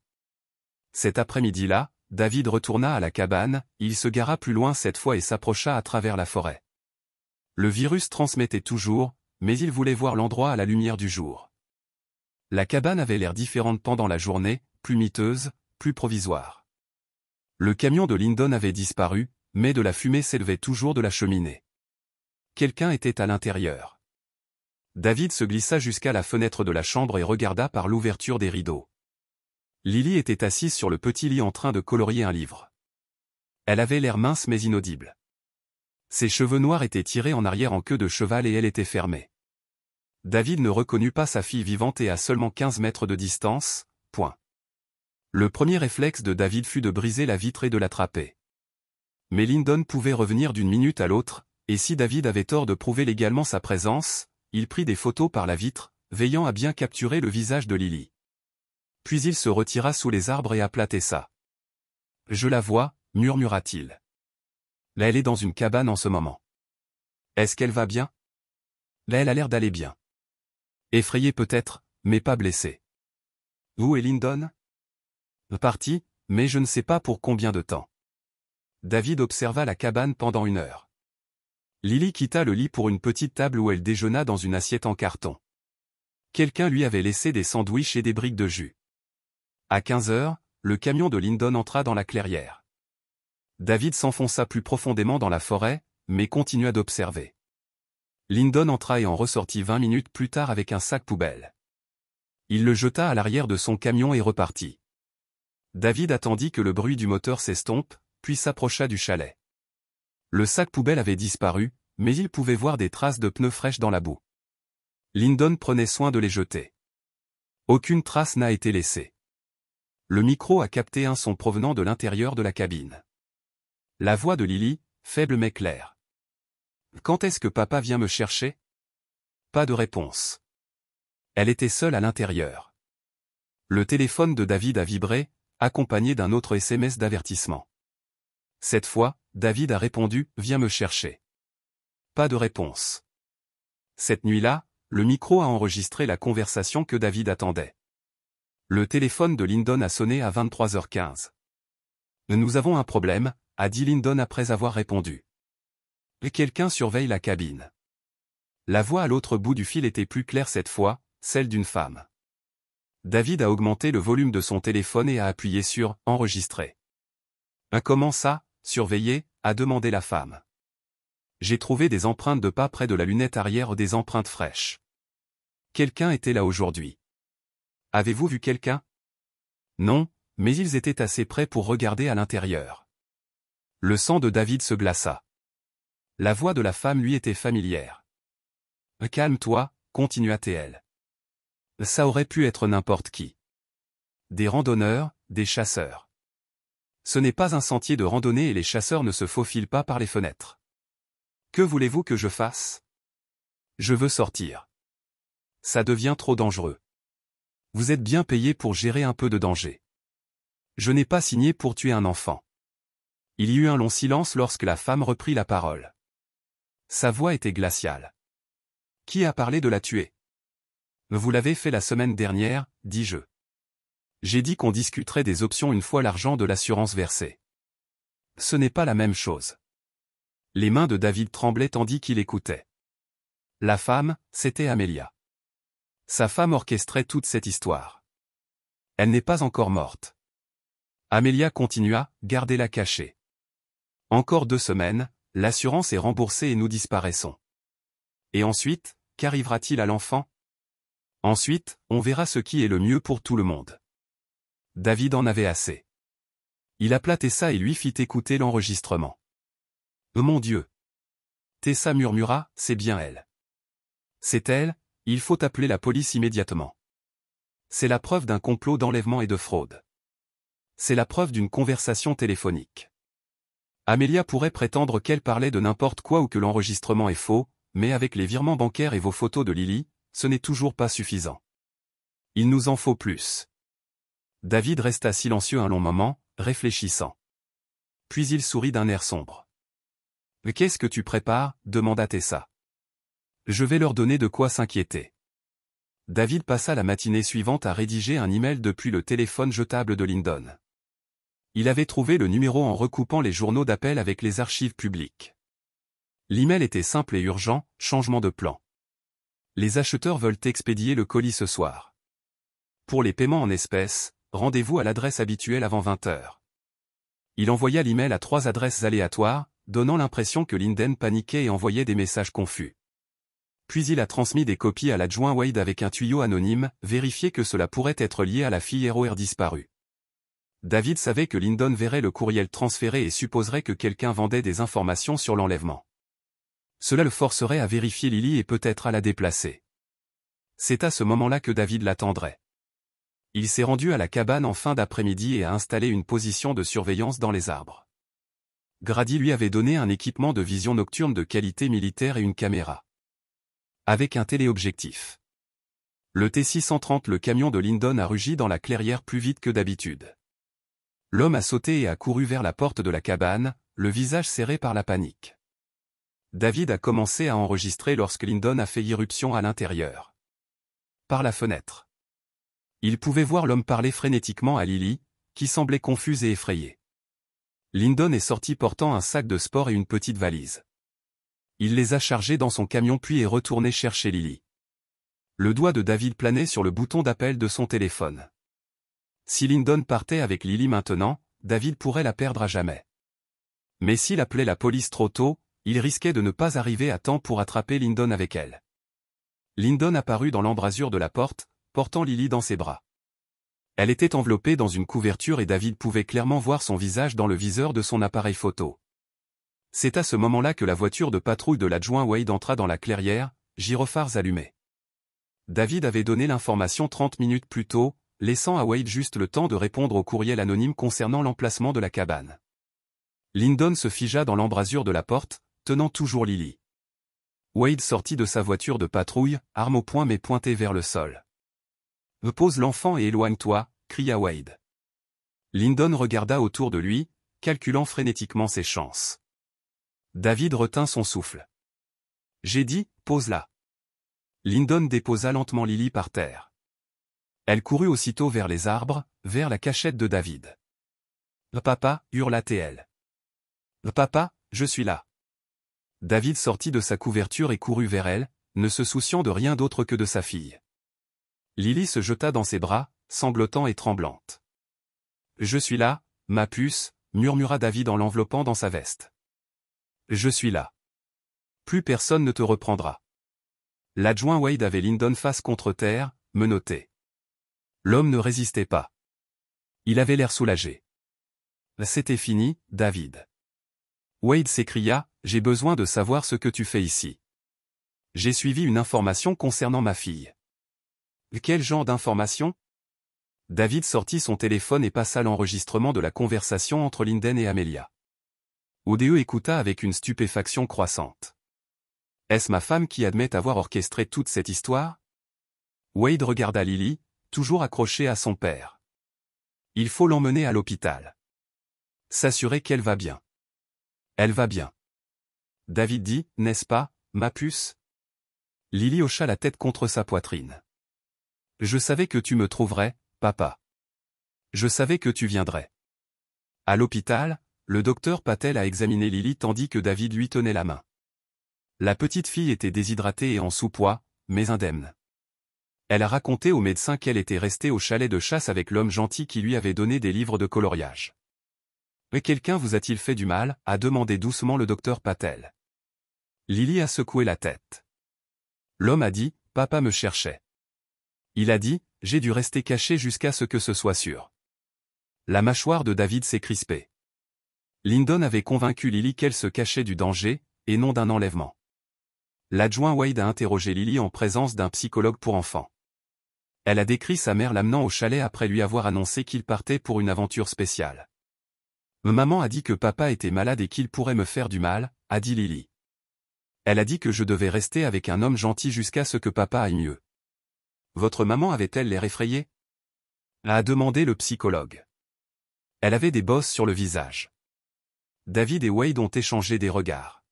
[SPEAKER 1] Cet après-midi-là, David retourna à la cabane, il se gara plus loin cette fois et s'approcha à travers la forêt. Le virus transmettait toujours, mais il voulait voir l'endroit à la lumière du jour. La cabane avait l'air différente pendant la journée, plus miteuse, plus provisoire. Le camion de Lyndon avait disparu, mais de la fumée s'élevait toujours de la cheminée. Quelqu'un était à l'intérieur. David se glissa jusqu'à la fenêtre de la chambre et regarda par l'ouverture des rideaux. Lily était assise sur le petit lit en train de colorier un livre. Elle avait l'air mince mais inaudible. Ses cheveux noirs étaient tirés en arrière en queue de cheval et elle était fermée. David ne reconnut pas sa fille vivante et à seulement 15 mètres de distance, point. Le premier réflexe de David fut de briser la vitre et de l'attraper. Mais Lyndon pouvait revenir d'une minute à l'autre, et si David avait tort de prouver légalement sa présence, il prit des photos par la vitre, veillant à bien capturer le visage de Lily. Puis il se retira sous les arbres et appela Tessa. « Je la vois, murmura-t-il. Là elle est dans une cabane en ce moment. Est-ce qu'elle va bien? Là elle a l'air d'aller bien. Effrayée peut-être, mais pas blessée. Où est Lyndon? Parti, mais je ne sais pas pour combien de temps. David observa la cabane pendant 1 heure. Lily quitta le lit pour une petite table où elle déjeuna dans une assiette en carton. Quelqu'un lui avait laissé des sandwichs et des briques de jus. À 15 heures, le camion de Lyndon entra dans la clairière. David s'enfonça plus profondément dans la forêt, mais continua d'observer. Lyndon entra et en ressortit 20 minutes plus tard avec un sac poubelle. Il le jeta à l'arrière de son camion et repartit. David attendit que le bruit du moteur s'estompe, puis s'approcha du chalet. Le sac poubelle avait disparu, mais il pouvait voir des traces de pneus fraîches dans la boue. Lyndon prenait soin de les jeter. Aucune trace n'a été laissée. Le micro a capté un son provenant de l'intérieur de la cabine. La voix de Lily, faible mais claire. « Quand est-ce que papa vient me chercher ?» Pas de réponse. Elle était seule à l'intérieur. Le téléphone de David a vibré, accompagné d'un autre SMS d'avertissement. Cette fois, David a répondu « Viens me chercher ». Pas de réponse. Cette nuit-là, le micro a enregistré la conversation que David attendait. Le téléphone de Lyndon a sonné à 23h15. « Nous avons un problème », a dit Lyndon après avoir répondu. « Quelqu'un surveille la cabine. » La voix à l'autre bout du fil était plus claire cette fois, celle d'une femme. David a augmenté le volume de son téléphone et a appuyé sur « Enregistrer ». « Comment ça, surveiller ?» a demandé la femme. « J'ai trouvé des empreintes de pas près de la lunette arrière, des empreintes fraîches. Quelqu'un était là aujourd'hui. Avez-vous vu quelqu'un ? Non, mais ils étaient assez près pour regarder à l'intérieur. » Le sang de David se glaça. La voix de la femme lui était familière. « Calme-toi », continua-t-elle. « Ça aurait pu être n'importe qui. Des randonneurs, des chasseurs. Ce n'est pas un sentier de randonnée et les chasseurs ne se faufilent pas par les fenêtres. Que voulez-vous que je fasse ? Je veux sortir. Ça devient trop dangereux. Vous êtes bien payé pour gérer un peu de danger. Je n'ai pas signé pour tuer un enfant. » Il y eut un long silence lorsque la femme reprit la parole. Sa voix était glaciale. « Qui a parlé de la tuer ? Vous l'avez fait la semaine dernière, dis-je. J'ai dit qu'on discuterait des options une fois l'argent de l'assurance versé. Ce n'est pas la même chose. » Les mains de David tremblaient tandis qu'il écoutait. La femme, c'était Amelia. Sa femme orchestrait toute cette histoire. Elle n'est pas encore morte. Amelia continua, gardez-la cachée. Encore 2 semaines, l'assurance est remboursée et nous disparaissons. Et ensuite, qu'arrivera-t-il à l'enfant ? Ensuite, on verra ce qui est le mieux pour tout le monde. David en avait assez. Il appela Tessa et lui fit écouter l'enregistrement. Oh mon Dieu ! Tessa murmura, c'est bien elle. C'est elle, il faut appeler la police immédiatement. C'est la preuve d'un complot d'enlèvement et de fraude. C'est la preuve d'une conversation téléphonique. Amelia pourrait prétendre qu'elle parlait de n'importe quoi ou que l'enregistrement est faux, mais avec les virements bancaires et vos photos de Lily, ce n'est toujours pas suffisant. Il nous en faut plus. David resta silencieux un long moment, réfléchissant. Puis il sourit d'un air sombre. « Qu'est-ce que tu prépares » demanda Tessa. « Je vais leur donner de quoi s'inquiéter. » David passa la matinée suivante à rédiger un email depuis le téléphone jetable de Lyndon. Il avait trouvé le numéro en recoupant les journaux d'appel avec les archives publiques. L'email était simple et urgent, changement de plan. Les acheteurs veulent expédier le colis ce soir. Pour les paiements en espèces, rendez-vous à l'adresse habituelle avant 20h. Il envoya l'email à 3 adresses aléatoires, donnant l'impression que Lyndon paniquait et envoyait des messages confus. Puis il a transmis des copies à l'adjoint Wade avec un tuyau anonyme, vérifié que cela pourrait être lié à la fille ROR disparue. David savait que Lyndon verrait le courriel transféré et supposerait que quelqu'un vendait des informations sur l'enlèvement. Cela le forcerait à vérifier Lily et peut-être à la déplacer. C'est à ce moment-là que David l'attendrait. Il s'est rendu à la cabane en fin d'après-midi et a installé une position de surveillance dans les arbres. Grady lui avait donné un équipement de vision nocturne de qualité militaire et une caméra. Avec un téléobjectif. Le T630, le camion de Lyndon, a rugi dans la clairière plus vite que d'habitude. L'homme a sauté et a couru vers la porte de la cabane, le visage serré par la panique. David a commencé à enregistrer lorsque Lyndon a fait irruption à l'intérieur. Par la fenêtre. Il pouvait voir l'homme parler frénétiquement à Lily, qui semblait confuse et effrayée. Lyndon est sorti portant un sac de sport et une petite valise. Il les a chargés dans son camion puis est retourné chercher Lily. Le doigt de David planait sur le bouton d'appel de son téléphone. Si Lyndon partait avec Lily maintenant, David pourrait la perdre à jamais. Mais s'il appelait la police trop tôt, il risquait de ne pas arriver à temps pour attraper Lyndon avec elle. Lyndon apparut dans l'embrasure de la porte, portant Lily dans ses bras. Elle était enveloppée dans une couverture et David pouvait clairement voir son visage dans le viseur de son appareil photo. C'est à ce moment-là que la voiture de patrouille de l'adjoint Wade entra dans la clairière, gyrophares allumés. David avait donné l'information 30 minutes plus tôt, laissant à Wade juste le temps de répondre au courriel anonyme concernant l'emplacement de la cabane. Lyndon se figea dans l'embrasure de la porte, tenant toujours Lily. Wade sortit de sa voiture de patrouille, arme au poing mais pointée vers le sol. « Pose l'enfant et éloigne-toi », cria Wade. Lyndon regarda autour de lui, calculant frénétiquement ses chances. David retint son souffle. « J'ai dit, pose-la. » Lyndon déposa lentement Lily par terre. Elle courut aussitôt vers les arbres, vers la cachette de David. « Papa » hurla-t-elle. « Papa, je suis là. » David sortit de sa couverture et courut vers elle, ne se souciant de rien d'autre que de sa fille. Lily se jeta dans ses bras, sanglotant et tremblante. « Je suis là, ma puce » murmura David en l'enveloppant dans sa veste. « Je suis là. Plus personne ne te reprendra. » L'adjoint Wade avait Lyndon face contre terre, menotté. L'homme ne résistait pas. Il avait l'air soulagé. « C'était fini, David. » Wade s'écria, « J'ai besoin de savoir ce que tu fais ici. J'ai suivi une information concernant ma fille. » « Quel genre d'information ?» David sortit son téléphone et passa l'enregistrement de la conversation entre Lyndon et Amelia. Odeo écouta avec une stupéfaction croissante. « Est-ce ma femme qui admet avoir orchestré toute cette histoire ?» Wade regarda Lily, toujours accrochée à son père. « Il faut l'emmener à l'hôpital. S'assurer qu'elle va bien. » « Elle va bien. » David dit, « N'est-ce pas, ma puce ?» Lily hocha la tête contre sa poitrine. « Je savais que tu me trouverais, papa. Je savais que tu viendrais. » À l'hôpital, le docteur Patel a examiné Lily tandis que David lui tenait la main. La petite fille était déshydratée et en sous-poids, mais indemne. Elle a raconté au médecin qu'elle était restée au chalet de chasse avec l'homme gentil qui lui avait donné des livres de coloriage. « Mais quelqu'un vous a-t-il fait du mal ?» a demandé doucement le docteur Patel. Lily a secoué la tête. L'homme a dit, « Papa me cherchait. Il a dit, j'ai dû rester caché jusqu'à ce que ce soit sûr. » La mâchoire de David s'est crispée. Lyndon avait convaincu Lily qu'elle se cachait du danger, et non d'un enlèvement. L'adjoint Wade a interrogé Lily en présence d'un psychologue pour enfants. Elle a décrit sa mère l'amenant au chalet après lui avoir annoncé qu'il partait pour une aventure spéciale. « Maman a dit que papa était malade et qu'il pourrait me faire du mal », a dit Lily. Elle a dit que je devais rester avec un homme gentil jusqu'à ce que papa aille mieux. « Votre maman avait-elle l'air effrayée ?» a demandé le psychologue. Elle avait des bosses sur le visage. David et Wade ont échangé des regards.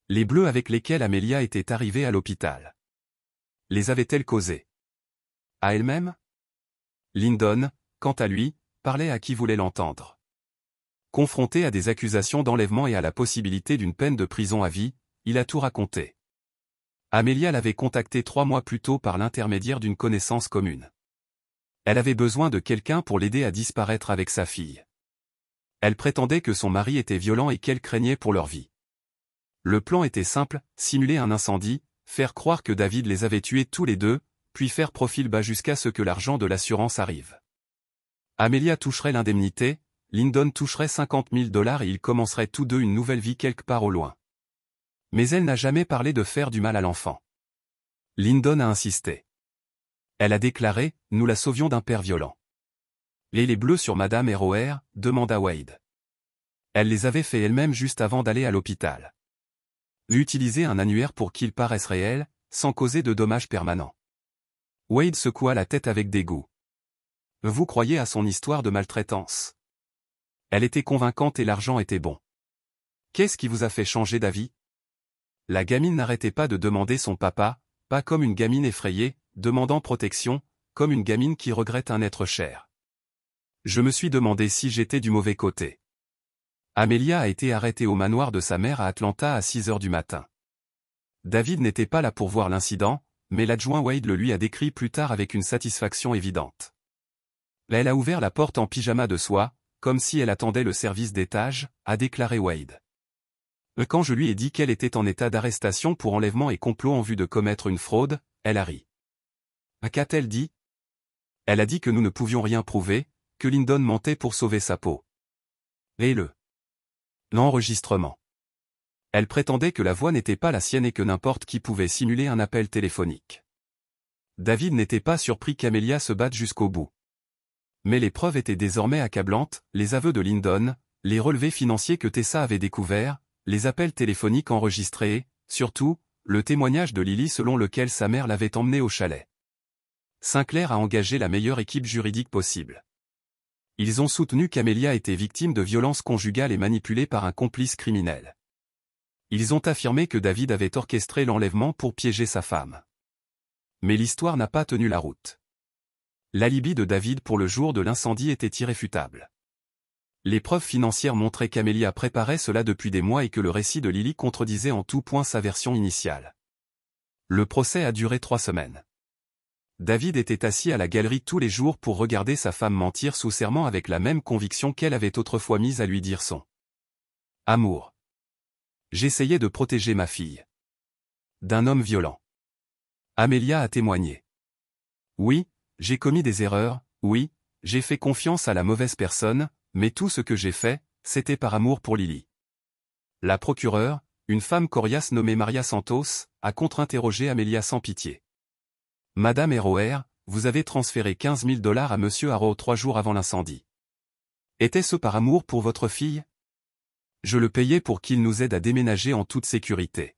[SPEAKER 1] Les bleus avec lesquels Amelia était arrivée à l'hôpital. Les avait-elle causés à elle-même? Lyndon, quant à lui, parlait à qui voulait l'entendre. Confronté à des accusations d'enlèvement et à la possibilité d'une peine de prison à vie, il a tout raconté. Amelia l'avait contacté 3 mois plus tôt par l'intermédiaire d'une connaissance commune. Elle avait besoin de quelqu'un pour l'aider à disparaître avec sa fille. Elle prétendait que son mari était violent et qu'elle craignait pour leur vie. Le plan était simple, simuler un incendie, faire croire que David les avait tués tous les deux, puis faire profil bas jusqu'à ce que l'argent de l'assurance arrive. Amelia toucherait l'indemnité, Lyndon toucherait $50 000 et ils commenceraient tous deux une nouvelle vie quelque part au loin. Mais elle n'a jamais parlé de faire du mal à l'enfant. Lyndon a insisté. Elle a déclaré, « Nous la sauvions d'un père violent. » Et les bleus sur Madame R.O.R. demanda Wade. Elle les avait fait elle-même juste avant d'aller à l'hôpital. Utiliser un annuaire pour qu'il paraisse réel, sans causer de dommages permanents. Wade secoua la tête avec dégoût. Vous croyez à son histoire de maltraitance? Elle était convaincante et l'argent était bon. Qu'est-ce qui vous a fait changer d'avis? La gamine n'arrêtait pas de demander son papa, pas comme une gamine effrayée, demandant protection, comme une gamine qui regrette un être cher. Je me suis demandé si j'étais du mauvais côté. Amelia a été arrêtée au manoir de sa mère à Atlanta à 6 heures du matin. David n'était pas là pour voir l'incident, mais l'adjoint Wade le lui a décrit plus tard avec une satisfaction évidente. Elle a ouvert la porte en pyjama de soie, comme si elle attendait le service d'étage, a déclaré Wade. Quand je lui ai dit qu'elle était en état d'arrestation pour enlèvement et complot en vue de commettre une fraude, elle a ri. Qu'a-t-elle dit? Elle a dit que nous ne pouvions rien prouver, que Lyndon mentait pour sauver sa peau. Et l'enregistrement. Elle prétendait que la voix n'était pas la sienne et que n'importe qui pouvait simuler un appel téléphonique. David n'était pas surpris qu'Amelia se batte jusqu'au bout. Mais les preuves étaient désormais accablantes, les aveux de Lyndon, les relevés financiers que Tessa avait découverts, les appels téléphoniques enregistrés et, surtout, le témoignage de Lily selon lequel sa mère l'avait emmenée au chalet. Sinclair a engagé la meilleure équipe juridique possible. Ils ont soutenu qu'Amelia était victime de violences conjugales et manipulée par un complice criminel. Ils ont affirmé que David avait orchestré l'enlèvement pour piéger sa femme. Mais l'histoire n'a pas tenu la route. L'alibi de David pour le jour de l'incendie était irréfutable. Les preuves financières montraient qu'Amelia préparait cela depuis des mois et que le récit de Lily contredisait en tout point sa version initiale. Le procès a duré 3 semaines. David était assis à la galerie tous les jours pour regarder sa femme mentir sous serment avec la même conviction qu'elle avait autrefois mise à lui dire son amour. J'essayais de protéger ma fille d'un homme violent. Amelia a témoigné. Oui, j'ai commis des erreurs, oui, j'ai fait confiance à la mauvaise personne, mais tout ce que j'ai fait, c'était par amour pour Lily. La procureure, une femme coriace nommée Maria Santos, a contre-interrogé Amelia sans pitié. Madame Roer, vous avez transféré 15 000 $ à Monsieur Harrow 3 jours avant l'incendie. Était-ce par amour pour votre fille? Je le payais pour qu'il nous aide à déménager en toute sécurité.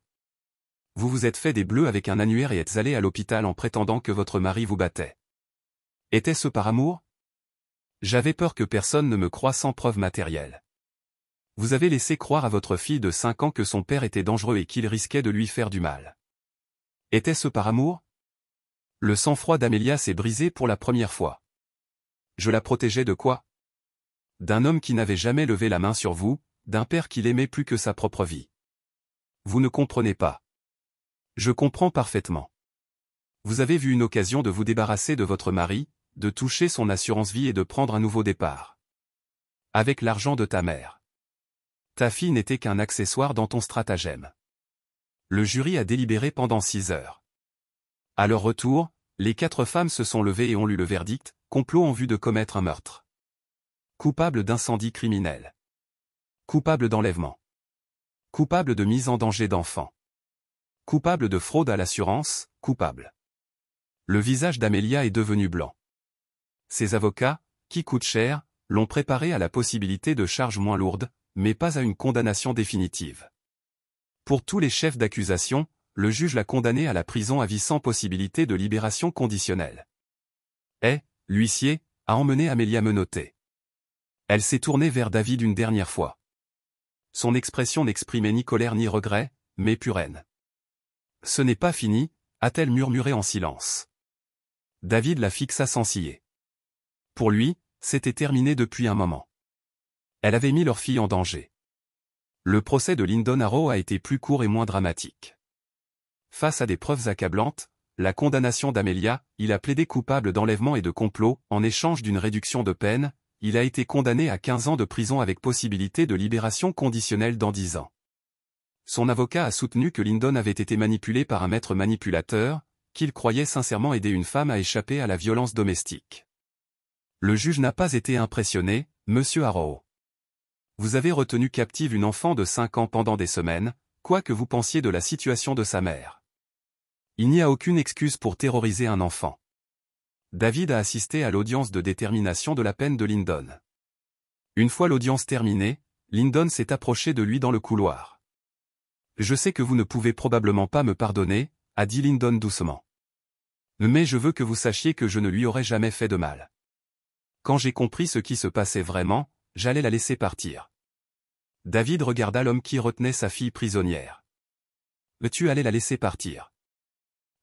[SPEAKER 1] Vous vous êtes fait des bleus avec un annuaire et êtes allé à l'hôpital en prétendant que votre mari vous battait. Était-ce par amour? J'avais peur que personne ne me croie sans preuve matérielle. Vous avez laissé croire à votre fille de 5 ans que son père était dangereux et qu'il risquait de lui faire du mal. Était-ce par amour? Le sang-froid d'Amelia s'est brisé pour la première fois. Je la protégeais de quoi? D'un homme qui n'avait jamais levé la main sur vous, d'un père qui l'aimait plus que sa propre vie. Vous ne comprenez pas. Je comprends parfaitement. Vous avez vu une occasion de vous débarrasser de votre mari, de toucher son assurance vie et de prendre un nouveau départ. Avec l'argent de ta mère. Ta fille n'était qu'un accessoire dans ton stratagème. Le jury a délibéré pendant 6 heures. À leur retour, les 4 femmes se sont levées et ont lu le verdict, complot en vue de commettre un meurtre. Coupable d'incendie criminel. Coupable d'enlèvement. Coupable de mise en danger d'enfants. Coupable de fraude à l'assurance, coupable. Le visage d'Amelia est devenu blanc. Ses avocats, qui coûtent cher, l'ont préparé à la possibilité de charges moins lourdes, mais pas à une condamnation définitive. Pour tous les chefs d'accusation, le juge l'a condamné à la prison à vie sans possibilité de libération conditionnelle. L'huissier, a emmené Amelia menottée. Elle s'est tournée vers David une dernière fois. Son expression n'exprimait ni colère ni regret, mais pure haine. Ce n'est pas fini, a-t-elle murmuré en silence. David la fixa sans ciller. Pour lui, c'était terminé depuis un moment. Elle avait mis leur fille en danger. Le procès de Lyndon Harrow a été plus court et moins dramatique. Face à des preuves accablantes, la condamnation d'Amelia, il a plaidé coupable d'enlèvement et de complot, en échange d'une réduction de peine, il a été condamné à 15 ans de prison avec possibilité de libération conditionnelle dans 10 ans. Son avocat a soutenu que Lyndon avait été manipulé par un maître manipulateur, qu'il croyait sincèrement aider une femme à échapper à la violence domestique. Le juge n'a pas été impressionné, Monsieur Harrow. Vous avez retenu captive une enfant de 5 ans pendant des semaines, quoi que vous pensiez de la situation de sa mère. Il n'y a aucune excuse pour terroriser un enfant. David a assisté à l'audience de détermination de la peine de Lyndon. Une fois l'audience terminée, Lyndon s'est approché de lui dans le couloir. « Je sais que vous ne pouvez probablement pas me pardonner, » a dit Lyndon doucement. « Mais je veux que vous sachiez que je ne lui aurais jamais fait de mal. Quand j'ai compris ce qui se passait vraiment, j'allais la laisser partir. » David regarda l'homme qui retenait sa fille prisonnière. « Tu allais la laisser partir. »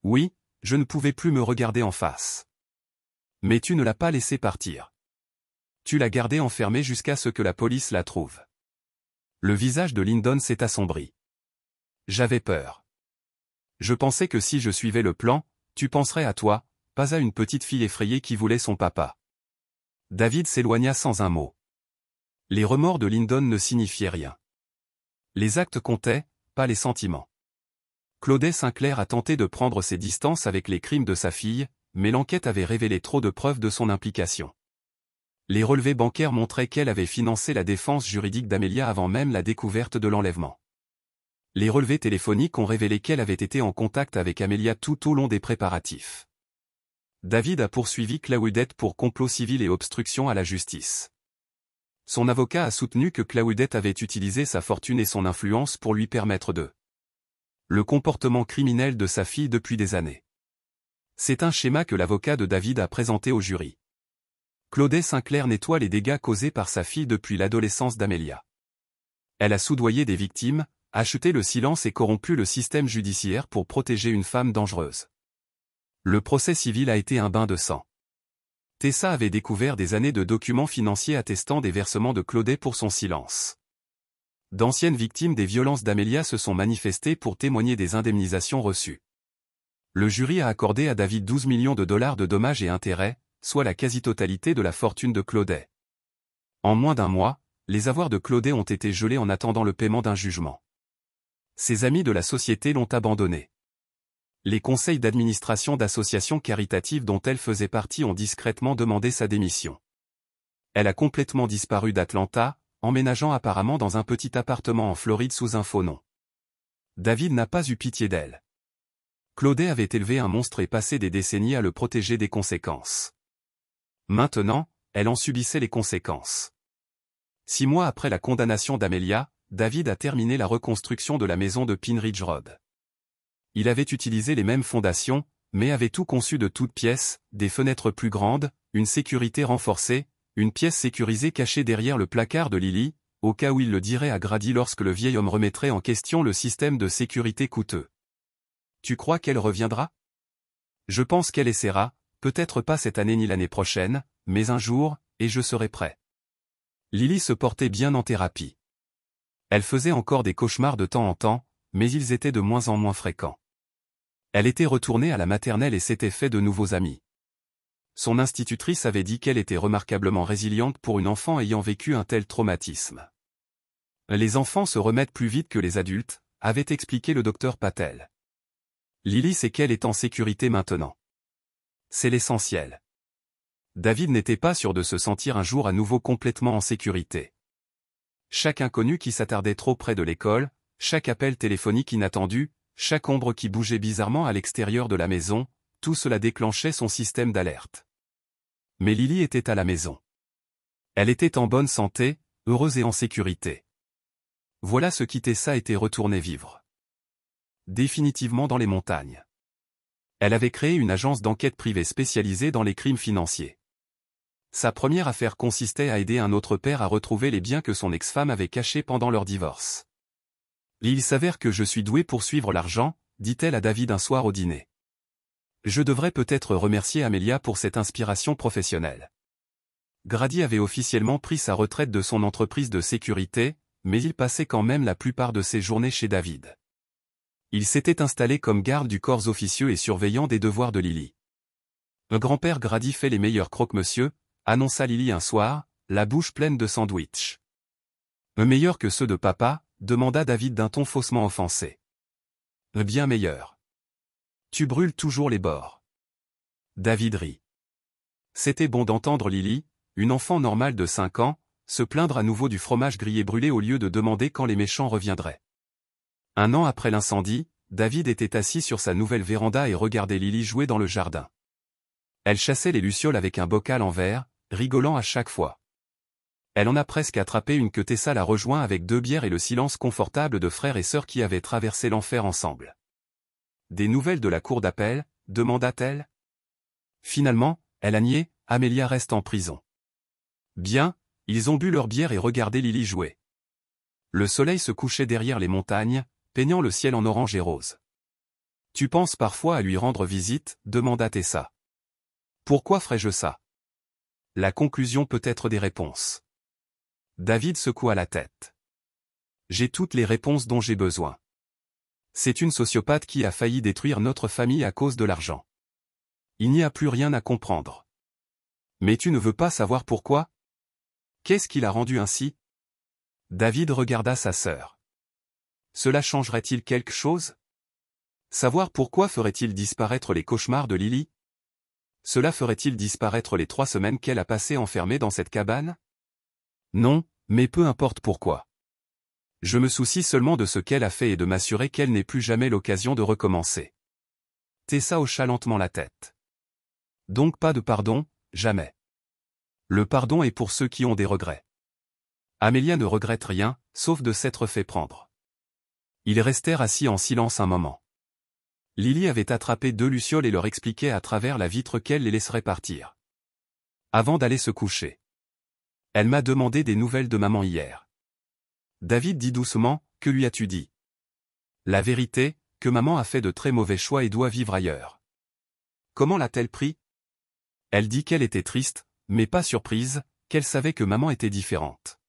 [SPEAKER 1] Oui, je ne pouvais plus me regarder en face. Mais tu ne l'as pas laissée partir. Tu l'as gardée enfermée jusqu'à ce que la police la trouve. Le visage de Lyndon s'est assombri. J'avais peur. Je pensais que si je suivais le plan, tu penserais à toi, pas à une petite fille effrayée qui voulait son papa. David s'éloigna sans un mot. Les remords de Lyndon ne signifiaient rien. Les actes comptaient, pas les sentiments. Claudette Sinclair a tenté de prendre ses distances avec les crimes de sa fille, mais l'enquête avait révélé trop de preuves de son implication. Les relevés bancaires montraient qu'elle avait financé la défense juridique d'Amelia avant même la découverte de l'enlèvement. Les relevés téléphoniques ont révélé qu'elle avait été en contact avec Amelia tout au long des préparatifs. David a poursuivi Claudette pour complot civil et obstruction à la justice. Son avocat a soutenu que Claudette avait utilisé sa fortune et son influence pour lui permettre de le comportement criminel de sa fille depuis des années. C'est un schéma que l'avocat de David a présenté au jury. Claudette Sinclair nettoie les dégâts causés par sa fille depuis l'adolescence d'Amelia. Elle a soudoyé des victimes, acheté le silence et corrompu le système judiciaire pour protéger une femme dangereuse. Le procès civil a été un bain de sang. Tessa avait découvert des années de documents financiers attestant des versements de Claudette pour son silence. D'anciennes victimes des violences d'Amelia se sont manifestées pour témoigner des indemnisations reçues. Le jury a accordé à David 12 millions de dollars de dommages et intérêts, soit la quasi-totalité de la fortune de Claudette. En moins d'un mois, les avoirs de Claudette ont été gelés en attendant le paiement d'un jugement. Ses amis de la société l'ont abandonnée. Les conseils d'administration d'associations caritatives dont elle faisait partie ont discrètement demandé sa démission. Elle a complètement disparu d'Atlanta, emménageant apparemment dans un petit appartement en Floride sous un faux nom. David n'a pas eu pitié d'elle. Claudette avait élevé un monstre et passé des décennies à le protéger des conséquences. Maintenant, elle en subissait les conséquences. 6 mois après la condamnation d'Amelia, David a terminé la reconstruction de la maison de Pine Ridge Road. Il avait utilisé les mêmes fondations, mais avait tout conçu de toutes pièces, des fenêtres plus grandes, une sécurité renforcée, une pièce sécurisée cachée derrière le placard de Lily, au cas où il le dirait à Grady lorsque le vieil homme remettrait en question le système de sécurité coûteux. Tu crois qu'elle reviendra? Je pense qu'elle essaiera, peut-être pas cette année ni l'année prochaine, mais un jour, et je serai prêt. Lily se portait bien en thérapie. Elle faisait encore des cauchemars de temps en temps, mais ils étaient de moins en moins fréquents. Elle était retournée à la maternelle et s'était fait de nouveaux amis. Son institutrice avait dit qu'elle était remarquablement résiliente pour une enfant ayant vécu un tel traumatisme. Les enfants se remettent plus vite que les adultes, avait expliqué le docteur Patel. Lily sait qu'elle est en sécurité maintenant. C'est l'essentiel. David n'était pas sûr de se sentir un jour à nouveau complètement en sécurité. Chaque inconnu qui s'attardait trop près de l'école, chaque appel téléphonique inattendu, chaque ombre qui bougeait bizarrement à l'extérieur de la maison, tout cela déclenchait son système d'alerte. Mais Lily était à la maison. Elle était en bonne santé, heureuse et en sécurité. Voilà ce qui Tessa était retournée vivre. Définitivement dans les montagnes. Elle avait créé une agence d'enquête privée spécialisée dans les crimes financiers. Sa première affaire consistait à aider un autre père à retrouver les biens que son ex-femme avait cachés pendant leur divorce. Il s'avère que je suis douée pour suivre l'argent, dit-elle à David un soir au dîner. Je devrais peut-être remercier Amelia pour cette inspiration professionnelle. Grady avait officiellement pris sa retraite de son entreprise de sécurité, mais il passait quand même la plupart de ses journées chez David. Il s'était installé comme garde du corps officieux et surveillant des devoirs de Lily. Le grand-père Grady fait les meilleurs croque-monsieur, annonça Lily un soir, la bouche pleine de sandwichs. Meilleur que ceux de papa, demanda David d'un ton faussement offensé. Bien meilleur. Tu brûles toujours les bords. David rit. C'était bon d'entendre Lily, une enfant normale de 5 ans, se plaindre à nouveau du fromage grillé brûlé au lieu de demander quand les méchants reviendraient. 1 an après l'incendie, David était assis sur sa nouvelle véranda et regardait Lily jouer dans le jardin. Elle chassait les lucioles avec un bocal en verre, rigolant à chaque fois. Elle en a presque attrapé une que Tessa la rejoint avec 2 bières et le silence confortable de frères et sœurs qui avaient traversé l'enfer ensemble. Des nouvelles de la cour d'appel, demanda-t-elle. Finalement, elle a nié, Amelia reste en prison. Bien, ils ont bu leur bière et regardé Lily jouer. Le soleil se couchait derrière les montagnes, peignant le ciel en orange et rose. Tu penses parfois à lui rendre visite, demanda Tessa. Pourquoi ferais-je ça? La conclusion peut être des réponses. David secoua la tête. J'ai toutes les réponses dont j'ai besoin. C'est une sociopathe qui a failli détruire notre famille à cause de l'argent. Il n'y a plus rien à comprendre. Mais tu ne veux pas savoir pourquoi? Qu'est-ce qui l'a rendu ainsi? David regarda sa sœur. Cela changerait-il quelque chose? Savoir pourquoi ferait-il disparaître les cauchemars de Lily? Cela ferait-il disparaître les 3 semaines qu'elle a passées enfermée dans cette cabane? Non, mais peu importe pourquoi. Je me soucie seulement de ce qu'elle a fait et de m'assurer qu'elle n'ait plus jamais l'occasion de recommencer. Tessa hocha lentement la tête. Donc pas de pardon, jamais. Le pardon est pour ceux qui ont des regrets. Amélia ne regrette rien, sauf de s'être fait prendre. Ils restèrent assis en silence un moment. Lily avait attrapé 2 lucioles et leur expliquait à travers la vitre qu'elle les laisserait partir. Avant d'aller se coucher. Elle m'a demandé des nouvelles de maman hier. David dit doucement, que lui as-tu dit? La vérité, que maman a fait de très mauvais choix et doit vivre ailleurs. Comment l'a-t-elle pris? Elle dit qu'elle était triste, mais pas surprise, qu'elle savait que maman était différente.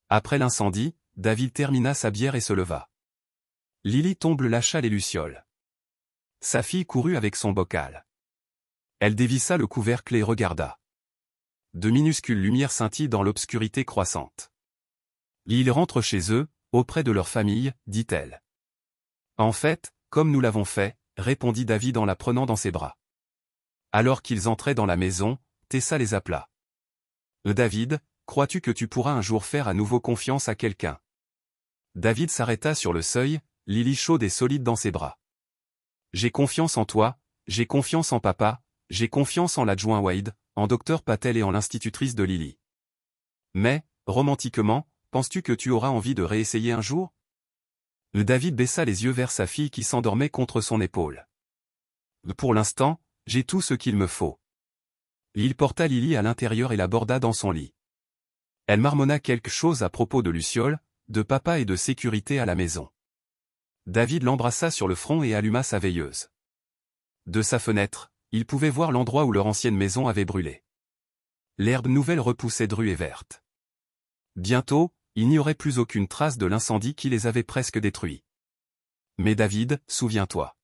[SPEAKER 1] Après l'incendie, David termina sa bière et se leva. Lily tombe lâcha les lucioles. Sa fille courut avec son bocal. Elle dévissa le couvercle et regarda. De minuscules lumières scintillent dans l'obscurité croissante. Ils rentrent chez eux, auprès de leur famille, dit-elle. En fait, comme nous l'avons fait, répondit David en la prenant dans ses bras. Alors qu'ils entraient dans la maison, Tessa les appela. David, crois-tu que tu pourras un jour faire à nouveau confiance à quelqu'un? David s'arrêta sur le seuil, Lily chaude et solide dans ses bras. J'ai confiance en toi, j'ai confiance en papa, j'ai confiance en l'adjoint Wade, en Dr Patel et en l'institutrice de Lily. Mais, romantiquement, penses-tu que tu auras envie de réessayer un jour? David baissa les yeux vers sa fille qui s'endormait contre son épaule. Pour l'instant, j'ai tout ce qu'il me faut. Il porta Lily à l'intérieur et la borda dans son lit. Elle marmonna quelque chose à propos de Luciole, de papa et de sécurité à la maison. David l'embrassa sur le front et alluma sa veilleuse. De sa fenêtre, il pouvait voir l'endroit où leur ancienne maison avait brûlé. L'herbe nouvelle repoussait drue et verte. Bientôt, il n'y aurait plus aucune trace de l'incendie qui les avait presque détruits. Mais David, souviens-toi.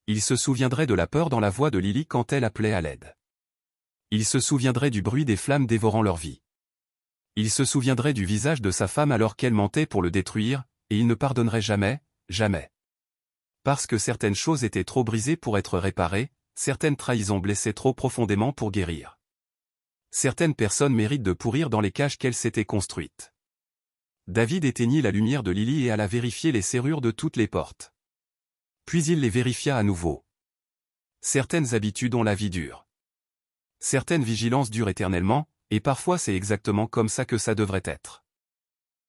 [SPEAKER 1] Il se souviendrait de la peur dans la voix de Lily quand elle appelait à l'aide. Il se souviendrait du bruit des flammes dévorant leur vie. Il se souviendrait du visage de sa femme alors qu'elle mentait pour le détruire, et il ne pardonnerait jamais, jamais. Parce que certaines choses étaient trop brisées pour être réparées, certaines trahisons blessaient trop profondément pour guérir. Certaines personnes méritent de pourrir dans les cages qu'elles s'étaient construites. David éteignit la lumière de Lily et alla vérifier les serrures de toutes les portes. Puis il les vérifia à nouveau. Certaines habitudes ont la vie dure. Certaines vigilances durent éternellement, et parfois c'est exactement comme ça que ça devrait être.